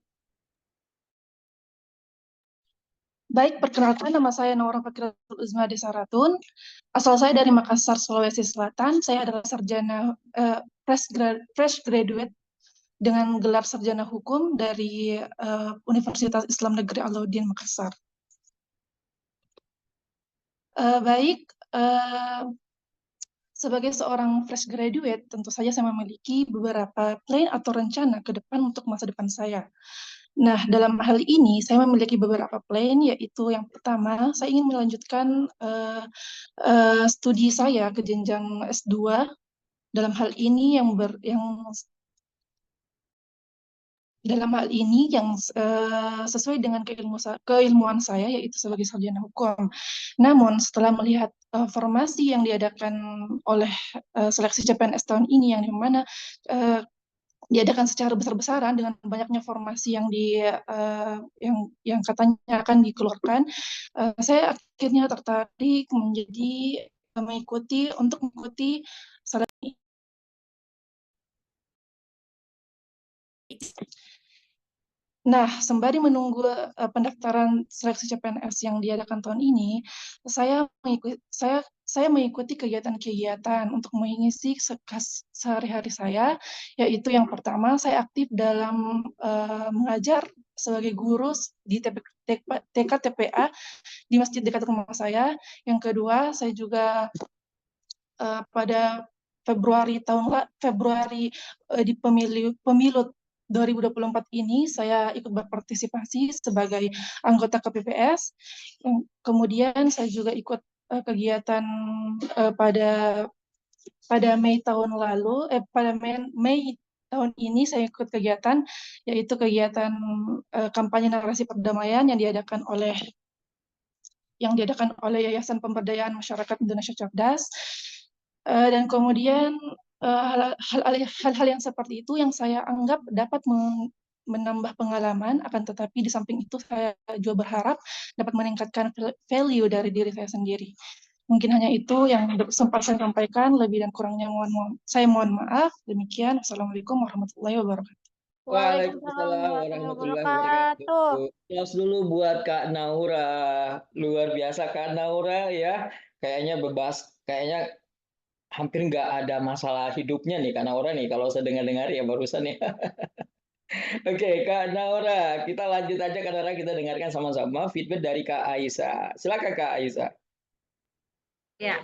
Baik, perkenalkan nama saya Naura Fakiratul Uzma Desaratun. Asal saya dari Makassar, Sulawesi Selatan. Saya adalah sarjana fresh graduate dengan gelar sarjana hukum dari Universitas Islam Negeri Alauddin Makassar. Sebagai seorang fresh graduate, tentu saja saya memiliki beberapa plan atau rencana ke depan untuk masa depan saya. Nah, dalam hal ini saya memiliki beberapa plan, yaitu yang pertama, saya ingin melanjutkan studi saya ke jenjang S2. Dalam hal ini sesuai dengan keilmuan saya, yaitu sebagai sarjana hukum. Namun setelah melihat formasi yang diadakan oleh seleksi CPNS tahun ini, yang dimana diadakan secara besar-besaran dengan banyaknya formasi yang katanya akan dikeluarkan, saya akhirnya tertarik mengikuti seleksi. Nah, sembari menunggu pendaftaran seleksi CPNS yang diadakan tahun ini, saya mengikuti kegiatan-kegiatan untuk mengisi sehari-hari saya, yaitu yang pertama saya aktif dalam mengajar sebagai guru di TK TPA di masjid dekat rumah saya. Yang kedua, saya juga pada Februari di pemilu 2024 ini saya ikut berpartisipasi sebagai anggota KPPS. Kemudian saya juga ikut kegiatan pada Mei tahun lalu, pada Mei tahun ini saya ikut kegiatan, yaitu kegiatan kampanye narasi perdamaian yang diadakan oleh Yayasan Pemberdayaan Masyarakat Indonesia Cerdas. Dan kemudian hal-hal yang seperti itu yang saya anggap dapat menambah pengalaman, akan tetapi di samping itu saya juga berharap dapat meningkatkan value dari diri saya sendiri. Mungkin hanya itu yang sempat saya sampaikan, lebih dan kurangnya saya mohon maaf. Demikian, Assalamualaikum warahmatullahi wabarakatuh. Waalaikumsalam warahmatullahi wabarakatuh. Aplaus dulu buat Kak Naura. Luar biasa Kak Naura ya. Kayaknya hampir nggak ada masalah hidupnya nih Kak Naura nih, kalau saya dengar-dengar ya barusan nih. Oke, Kak Naura, kita lanjut aja Kak Naura, kita dengarkan sama-sama feedback dari Kak Aisyah. Silakan Kak Aisyah. Ya,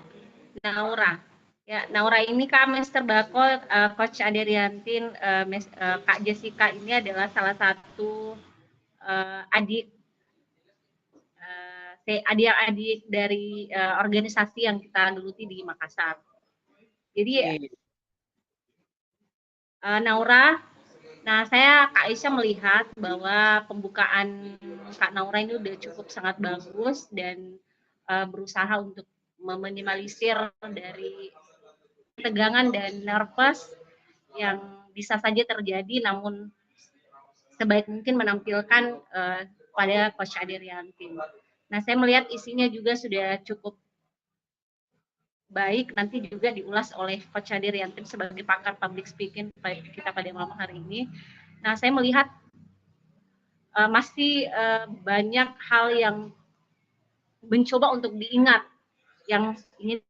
Naura. Ya, Naura ini Kak Master Bako, Coach Aderiantin, Kak Jessica ini adalah salah satu adik-adik dari organisasi yang kita geluti di Makassar. Jadi Naura, nah saya Kak Aisyah melihat bahwa pembukaan Kak Naura ini udah cukup sangat bagus dan berusaha untuk meminimalisir dari ketegangan dan nervous yang bisa saja terjadi, namun sebaik mungkin menampilkan pada Coach Aderiantin. Nah, saya melihat isinya juga sudah cukup baik, nanti juga diulas oleh Coach Aderiantin sebagai pakar public speaking kita pada malam hari ini. Nah, saya melihat masih banyak hal yang mencoba untuk diingat, yang ingin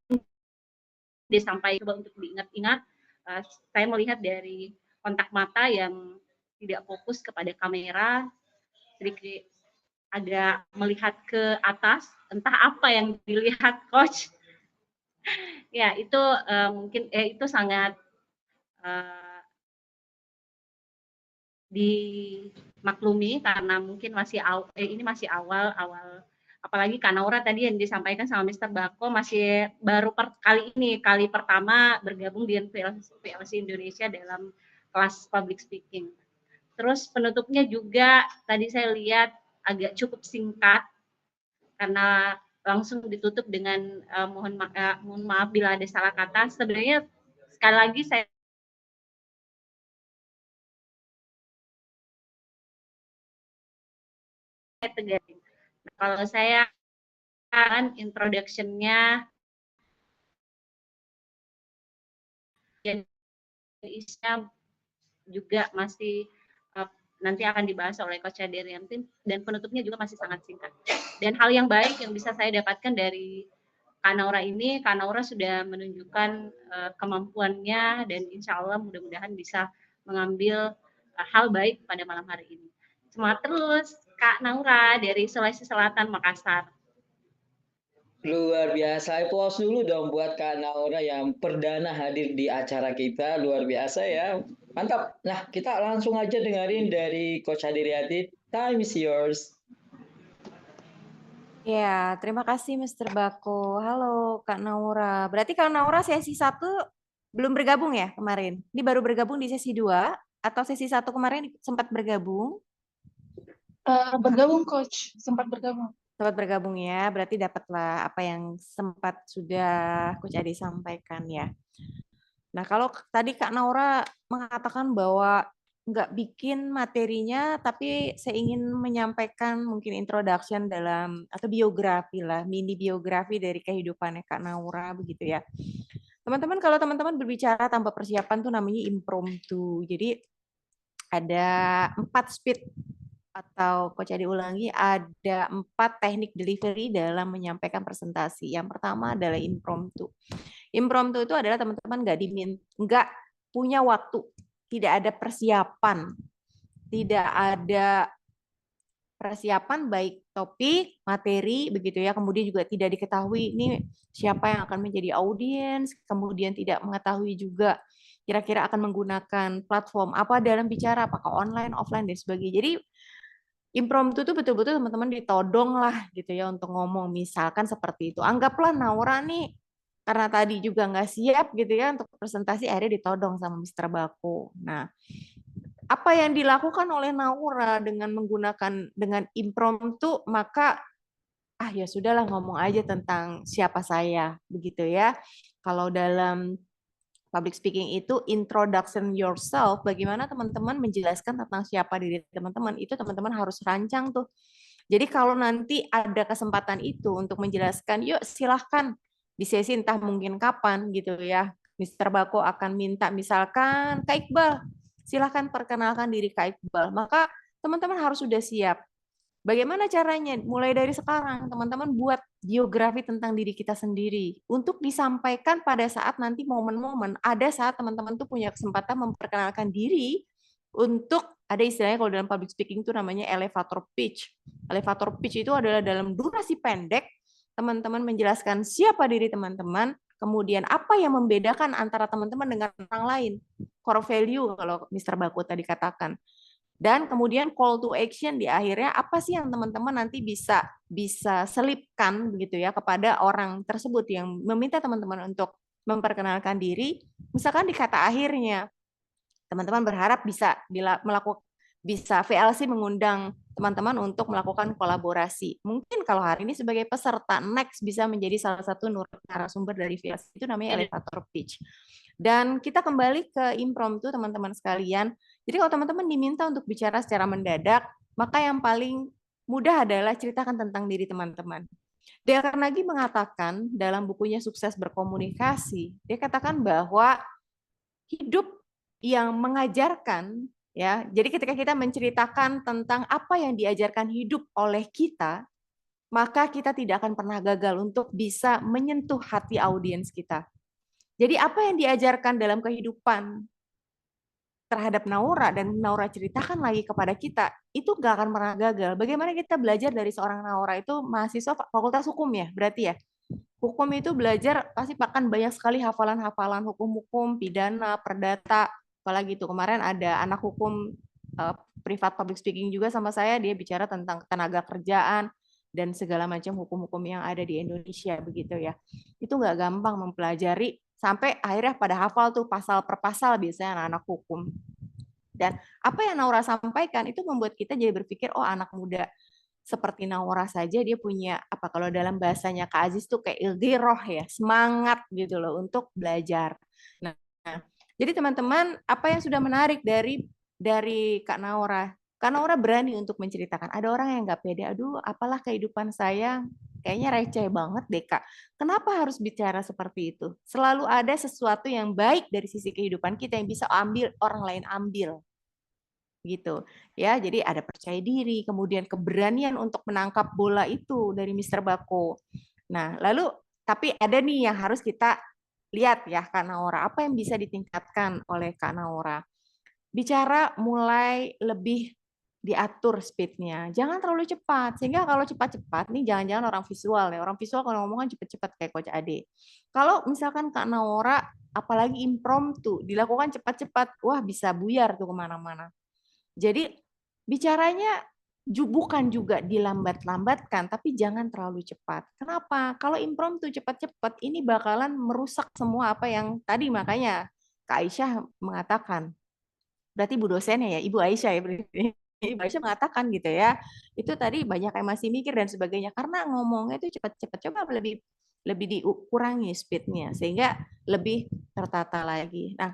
disampaikan coba untuk diingat-ingat. Saya melihat dari kontak mata yang tidak fokus kepada kamera, sedikit agak melihat ke atas, entah apa yang dilihat Coach. Ya, itu mungkin itu sangat dimaklumi karena mungkin ini masih awal, apalagi Kak Naura tadi yang disampaikan sama Mr. Bako masih baru kali pertama bergabung di VLC Indonesia dalam kelas public speaking. Terus penutupnya juga tadi saya lihat agak cukup singkat karena langsung ditutup dengan mohon maaf bila ada salah kata. Sebenarnya sekali lagi saya tegasin. Kalau saya kan introduction-nya isinya juga masih nanti akan dibahas oleh Coach Aderiantin, dan penutupnya juga masih sangat singkat. Dan hal yang baik yang bisa saya dapatkan dari Kak Naura ini, Kak Naura sudah menunjukkan kemampuannya dan insya Allah mudah-mudahan bisa mengambil hal baik pada malam hari ini. Semangat terus Kak Naura dari Sulawesi Selatan, Makassar. Luar biasa, applause dulu dong buat Kak Naura yang perdana hadir di acara kita, luar biasa ya. Mantap. Nah, kita langsung aja dengerin dari Coach Adiriati. Time is yours. Ya, terima kasih Mr. Bako. Halo Kak Naura. Berarti Kak Naura sesi 1 belum bergabung ya kemarin? Ini baru bergabung di sesi 2 atau sesi 1 kemarin sempat bergabung? Bergabung Coach, sempat bergabung. Sempat bergabung ya, berarti dapatlah apa yang sempat sudah Coach Adi sampaikan ya. Nah, kalau tadi Kak Naura mengatakan bahwa nggak bikin materinya, tapi saya ingin menyampaikan mungkin introduction dalam, atau biografi lah, mini biografi dari kehidupannya Kak Naura, begitu ya. Teman-teman, kalau teman-teman berbicara tanpa persiapan tuh namanya impromptu. Jadi ada 4 speed, atau Coach Adi ulangi, ada 4 teknik delivery dalam menyampaikan presentasi. Yang pertama adalah impromptu. Impromptu itu adalah teman-teman nggak punya waktu, tidak ada persiapan, tidak ada persiapan baik topik, materi, begitu ya. Kemudian juga tidak diketahui ini siapa yang akan menjadi audiens, kemudian tidak mengetahui juga kira-kira akan menggunakan platform apa dalam bicara, apakah online, offline, dan sebagainya. Jadi impromptu itu betul-betul teman-teman ditodong lah gitu ya untuk ngomong, misalkan seperti itu. Anggaplah Naura nih karena tadi juga nggak siap gitu ya untuk presentasi, akhirnya ditodong sama Mr. Bako. Nah, apa yang dilakukan oleh Naura dengan impromptu, maka ya sudahlah, ngomong aja tentang siapa saya begitu ya. Kalau dalam public speaking itu introduction yourself, bagaimana teman-teman menjelaskan tentang siapa diri teman-teman, itu teman-teman harus rancang tuh. Jadi kalau nanti ada kesempatan itu untuk menjelaskan, yuk silahkan di sesi entah mungkin kapan gitu ya, Mr. Bako akan minta misalkan Kak Iqbal, silahkan perkenalkan diri Kak Iqbal. Maka teman-teman harus sudah siap. Bagaimana caranya? Mulai dari sekarang, teman-teman buat biografi tentang diri kita sendiri untuk disampaikan pada saat nanti momen-momen. Ada saat teman-teman tuh punya kesempatan memperkenalkan diri untuk, ada istilahnya kalau dalam public speaking itu namanya elevator pitch. Elevator pitch itu adalah dalam durasi pendek, teman-teman menjelaskan siapa diri teman-teman, kemudian apa yang membedakan antara teman-teman dengan orang lain. Core value kalau Mr. Bako tadi katakan. Dan kemudian call to action di akhirnya, apa sih yang teman-teman nanti bisa selipkan begitu ya kepada orang tersebut yang meminta teman-teman untuk memperkenalkan diri. Misalkan di kata akhirnya, teman-teman berharap bisa VLC mengundang teman-teman untuk melakukan kolaborasi. Mungkin kalau hari ini sebagai peserta, next bisa menjadi salah satu narasumber dari VLC, itu namanya elevator pitch. Dan kita kembali ke impromptu teman-teman sekalian. Jadi kalau teman-teman diminta untuk bicara secara mendadak, maka yang paling mudah adalah ceritakan tentang diri teman-teman. Dale Carnegie mengatakan dalam bukunya Sukses Berkomunikasi, dia katakan bahwa hidup yang mengajarkan, ya. Jadi ketika kita menceritakan tentang apa yang diajarkan hidup oleh kita, maka kita tidak akan pernah gagal untuk bisa menyentuh hati audiens kita. Jadi apa yang diajarkan dalam kehidupan terhadap Naura dan Naura ceritakan lagi kepada kita, itu nggak akan pernah gagal. Bagaimana kita belajar dari seorang Naura itu mahasiswa Fakultas Hukum ya, berarti ya. Hukum itu belajar pasti akan banyak sekali hafalan-hafalan hukum-hukum, pidana, perdata, apalagi itu. Kemarin ada anak hukum privat public speaking juga sama saya, dia bicara tentang tenaga kerjaan dan segala macam hukum-hukum yang ada di Indonesia begitu ya. Itu nggak gampang mempelajari sampai akhirnya pada hafal tuh pasal per pasal biasanya anak-anak hukum. Dan apa yang Naura sampaikan itu membuat kita jadi berpikir, oh anak muda seperti Naura saja dia punya apa, kalau dalam bahasanya Kak Aziz tuh kayak ilgiroh ya, semangat gitu loh untuk belajar. Nah, jadi teman-teman, apa yang sudah menarik dari Kak Naura? Kak Naura berani untuk menceritakan. Ada orang yang nggak pede, aduh apalah kehidupan saya, kayaknya receh banget deh Kak. Kenapa harus bicara seperti itu? Selalu ada sesuatu yang baik dari sisi kehidupan kita yang bisa orang lain ambil. Gitu ya, jadi ada percaya diri, kemudian keberanian untuk menangkap bola itu dari Mr. Bako. Nah, lalu tapi ada nih yang harus kita lihat ya Kak Naura, apa yang bisa ditingkatkan oleh Kak Naura? Bicara mulai lebih diatur speednya, jangan terlalu cepat. Sehingga kalau cepat-cepat nih, jangan-jangan orang visual ya. Orang visual kalau ngomong kan cepet-cepet kayak Coach Ade. Kalau misalkan Kak Naura, apalagi impromptu, dilakukan cepat-cepat, wah bisa buyar tuh kemana-mana. Jadi bicaranya bukan juga dilambat-lambatkan, tapi jangan terlalu cepat. Kenapa? Kalau impromptu cepat-cepat, ini bakalan merusak semua apa yang tadi makanya Kak Aisyah mengatakan. Berarti Bu dosennya ya, Ibu Aisyah ya berarti. Ibu Aisyah mengatakan gitu ya, itu tadi banyak yang masih mikir dan sebagainya karena ngomongnya itu cepat-cepat, coba lebih dikurangi speednya sehingga lebih tertata lagi. Nah,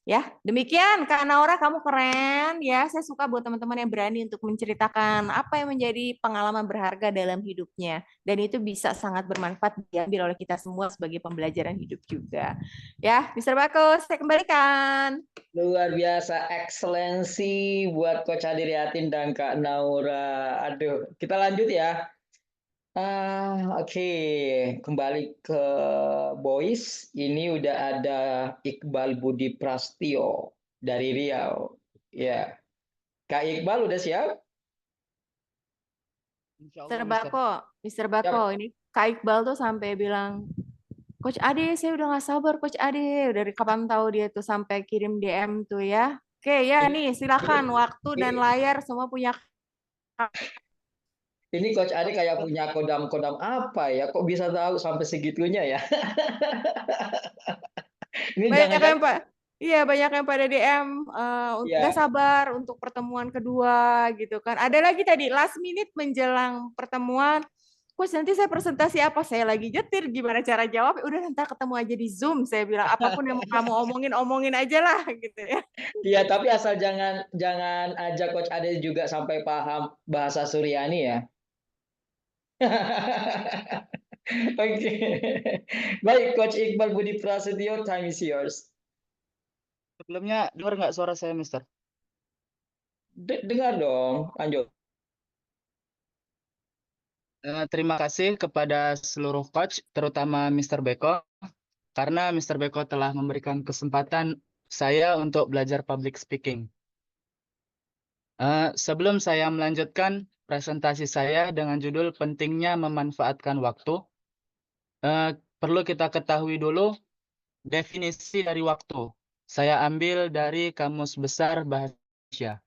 ya demikian Kak Naura, kamu keren ya. Saya suka buat teman-teman yang berani untuk menceritakan apa yang menjadi pengalaman berharga dalam hidupnya dan itu bisa sangat bermanfaat diambil oleh kita semua sebagai pembelajaran hidup juga. Ya, Mr. Bagus, saya kembalikan. Luar biasa, eksselensi buat Coach Adiriatin dan Kak Naura. Aduh, kita lanjut ya. Oke, kembali ke Boys. Ini udah ada Iqbal Budi Prastio dari Riau. Ya, Kak Iqbal udah siap? Mr. Bako, ini Kak Iqbal tuh sampai bilang, Coach Ade, saya udah nggak sabar Coach Ade. Dari kapan tahu dia tuh sampai kirim DM tuh ya. Oke ya nih, silakan waktu dan layar semua punya. Ini Coach Ade kayak punya kodam-kodam apa ya? Kok bisa tahu sampai segitunya ya? Ini Banyak jangan-jangan yang Pak. Iya, banyak yang pada DM nggak ya. sabar untuk pertemuan kedua gitu kan. Ada lagi tadi last minute menjelang pertemuan, Coach nanti saya presentasi apa? Saya lagi nyetir, gimana cara jawab? Udah nanti ketemu aja di Zoom. Saya bilang apapun yang mau kamu omongin aja lah gitu ya. Iya, tapi asal jangan ajak Coach Ade juga sampai paham bahasa Suryani ya. Oke. Baik, Coach Iqbal Budi Prasetyo, time is yours. Sebelumnya dengar nggak suara saya, Mister? Dengar dong, lanjut. Terima kasih kepada seluruh coach, terutama Mr. Beko, karena Mr. Beko telah memberikan kesempatan saya untuk belajar public speaking. Sebelum saya melanjutkan presentasi saya dengan judul pentingnya memanfaatkan waktu, perlu kita ketahui dulu definisi dari waktu. Saya ambil dari Kamus Besar Bahasa Indonesia.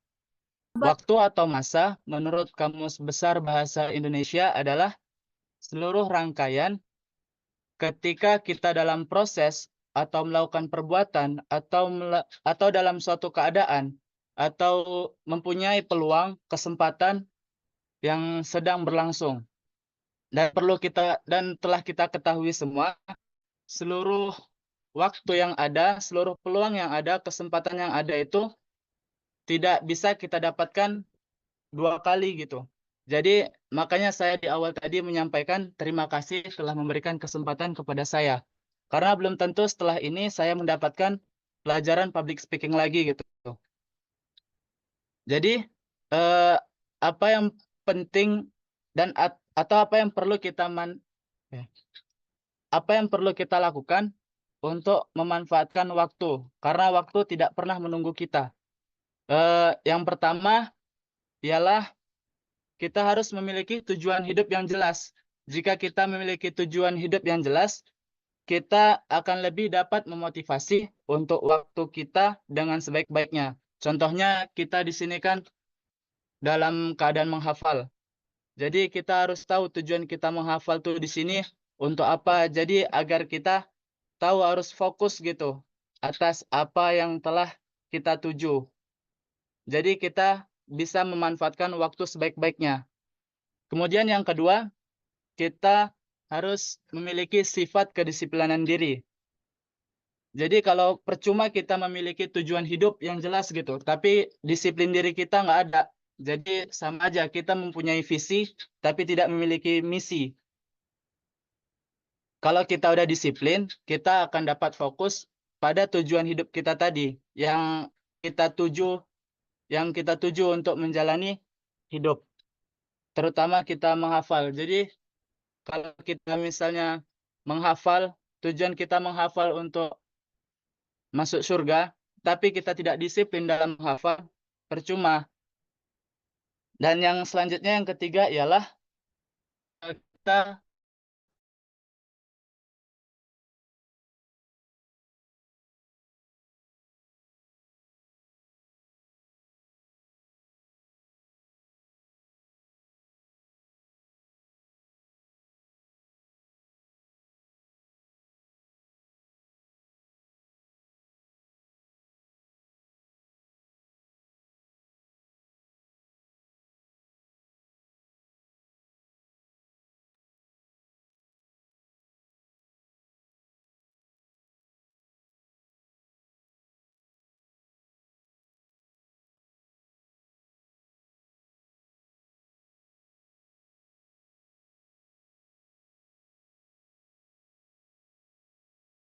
Waktu atau masa menurut Kamus Besar Bahasa Indonesia adalah seluruh rangkaian ketika kita dalam proses atau melakukan perbuatan atau dalam suatu keadaan atau mempunyai peluang, kesempatan yang sedang berlangsung. Dan telah kita ketahui semua, seluruh waktu yang ada, seluruh peluang yang ada, kesempatan yang ada itu tidak bisa kita dapatkan dua kali gitu. Jadi makanya saya di awal tadi menyampaikan terima kasih telah memberikan kesempatan kepada saya. Karena belum tentu setelah ini saya mendapatkan pelajaran public speaking lagi gitu. Jadi apa yang penting dan atau apa yang perlu kita lakukan untuk memanfaatkan waktu, karena waktu tidak pernah menunggu kita. Yang pertama ialah kita harus memiliki tujuan hidup yang jelas. Jika kita memiliki tujuan hidup yang jelas, kita akan lebih dapat memotivasi untuk waktu kita dengan sebaik-baiknya. Contohnya kita di sini kan dalam keadaan menghafal. Jadi kita harus tahu tujuan kita menghafal tuh di sini untuk apa. Jadi agar kita tahu harus fokus gitu atas apa yang telah kita tuju. Jadi kita bisa memanfaatkan waktu sebaik-baiknya. Kemudian yang kedua, kita harus memiliki sifat kedisiplinan diri. Jadi kalau percuma kita memiliki tujuan hidup yang jelas gitu, tapi disiplin diri kita nggak ada. Jadi sama aja kita mempunyai visi, tapi tidak memiliki misi. Kalau kita udah disiplin, kita akan dapat fokus pada tujuan hidup kita tadi, yang kita tuju untuk menjalani hidup. Terutama kita menghafal. Jadi kalau kita misalnya menghafal, tujuan kita menghafal untuk masuk surga, tapi kita tidak disiplin dalam menghafal, percuma. Dan yang selanjutnya yang ketiga ialah kita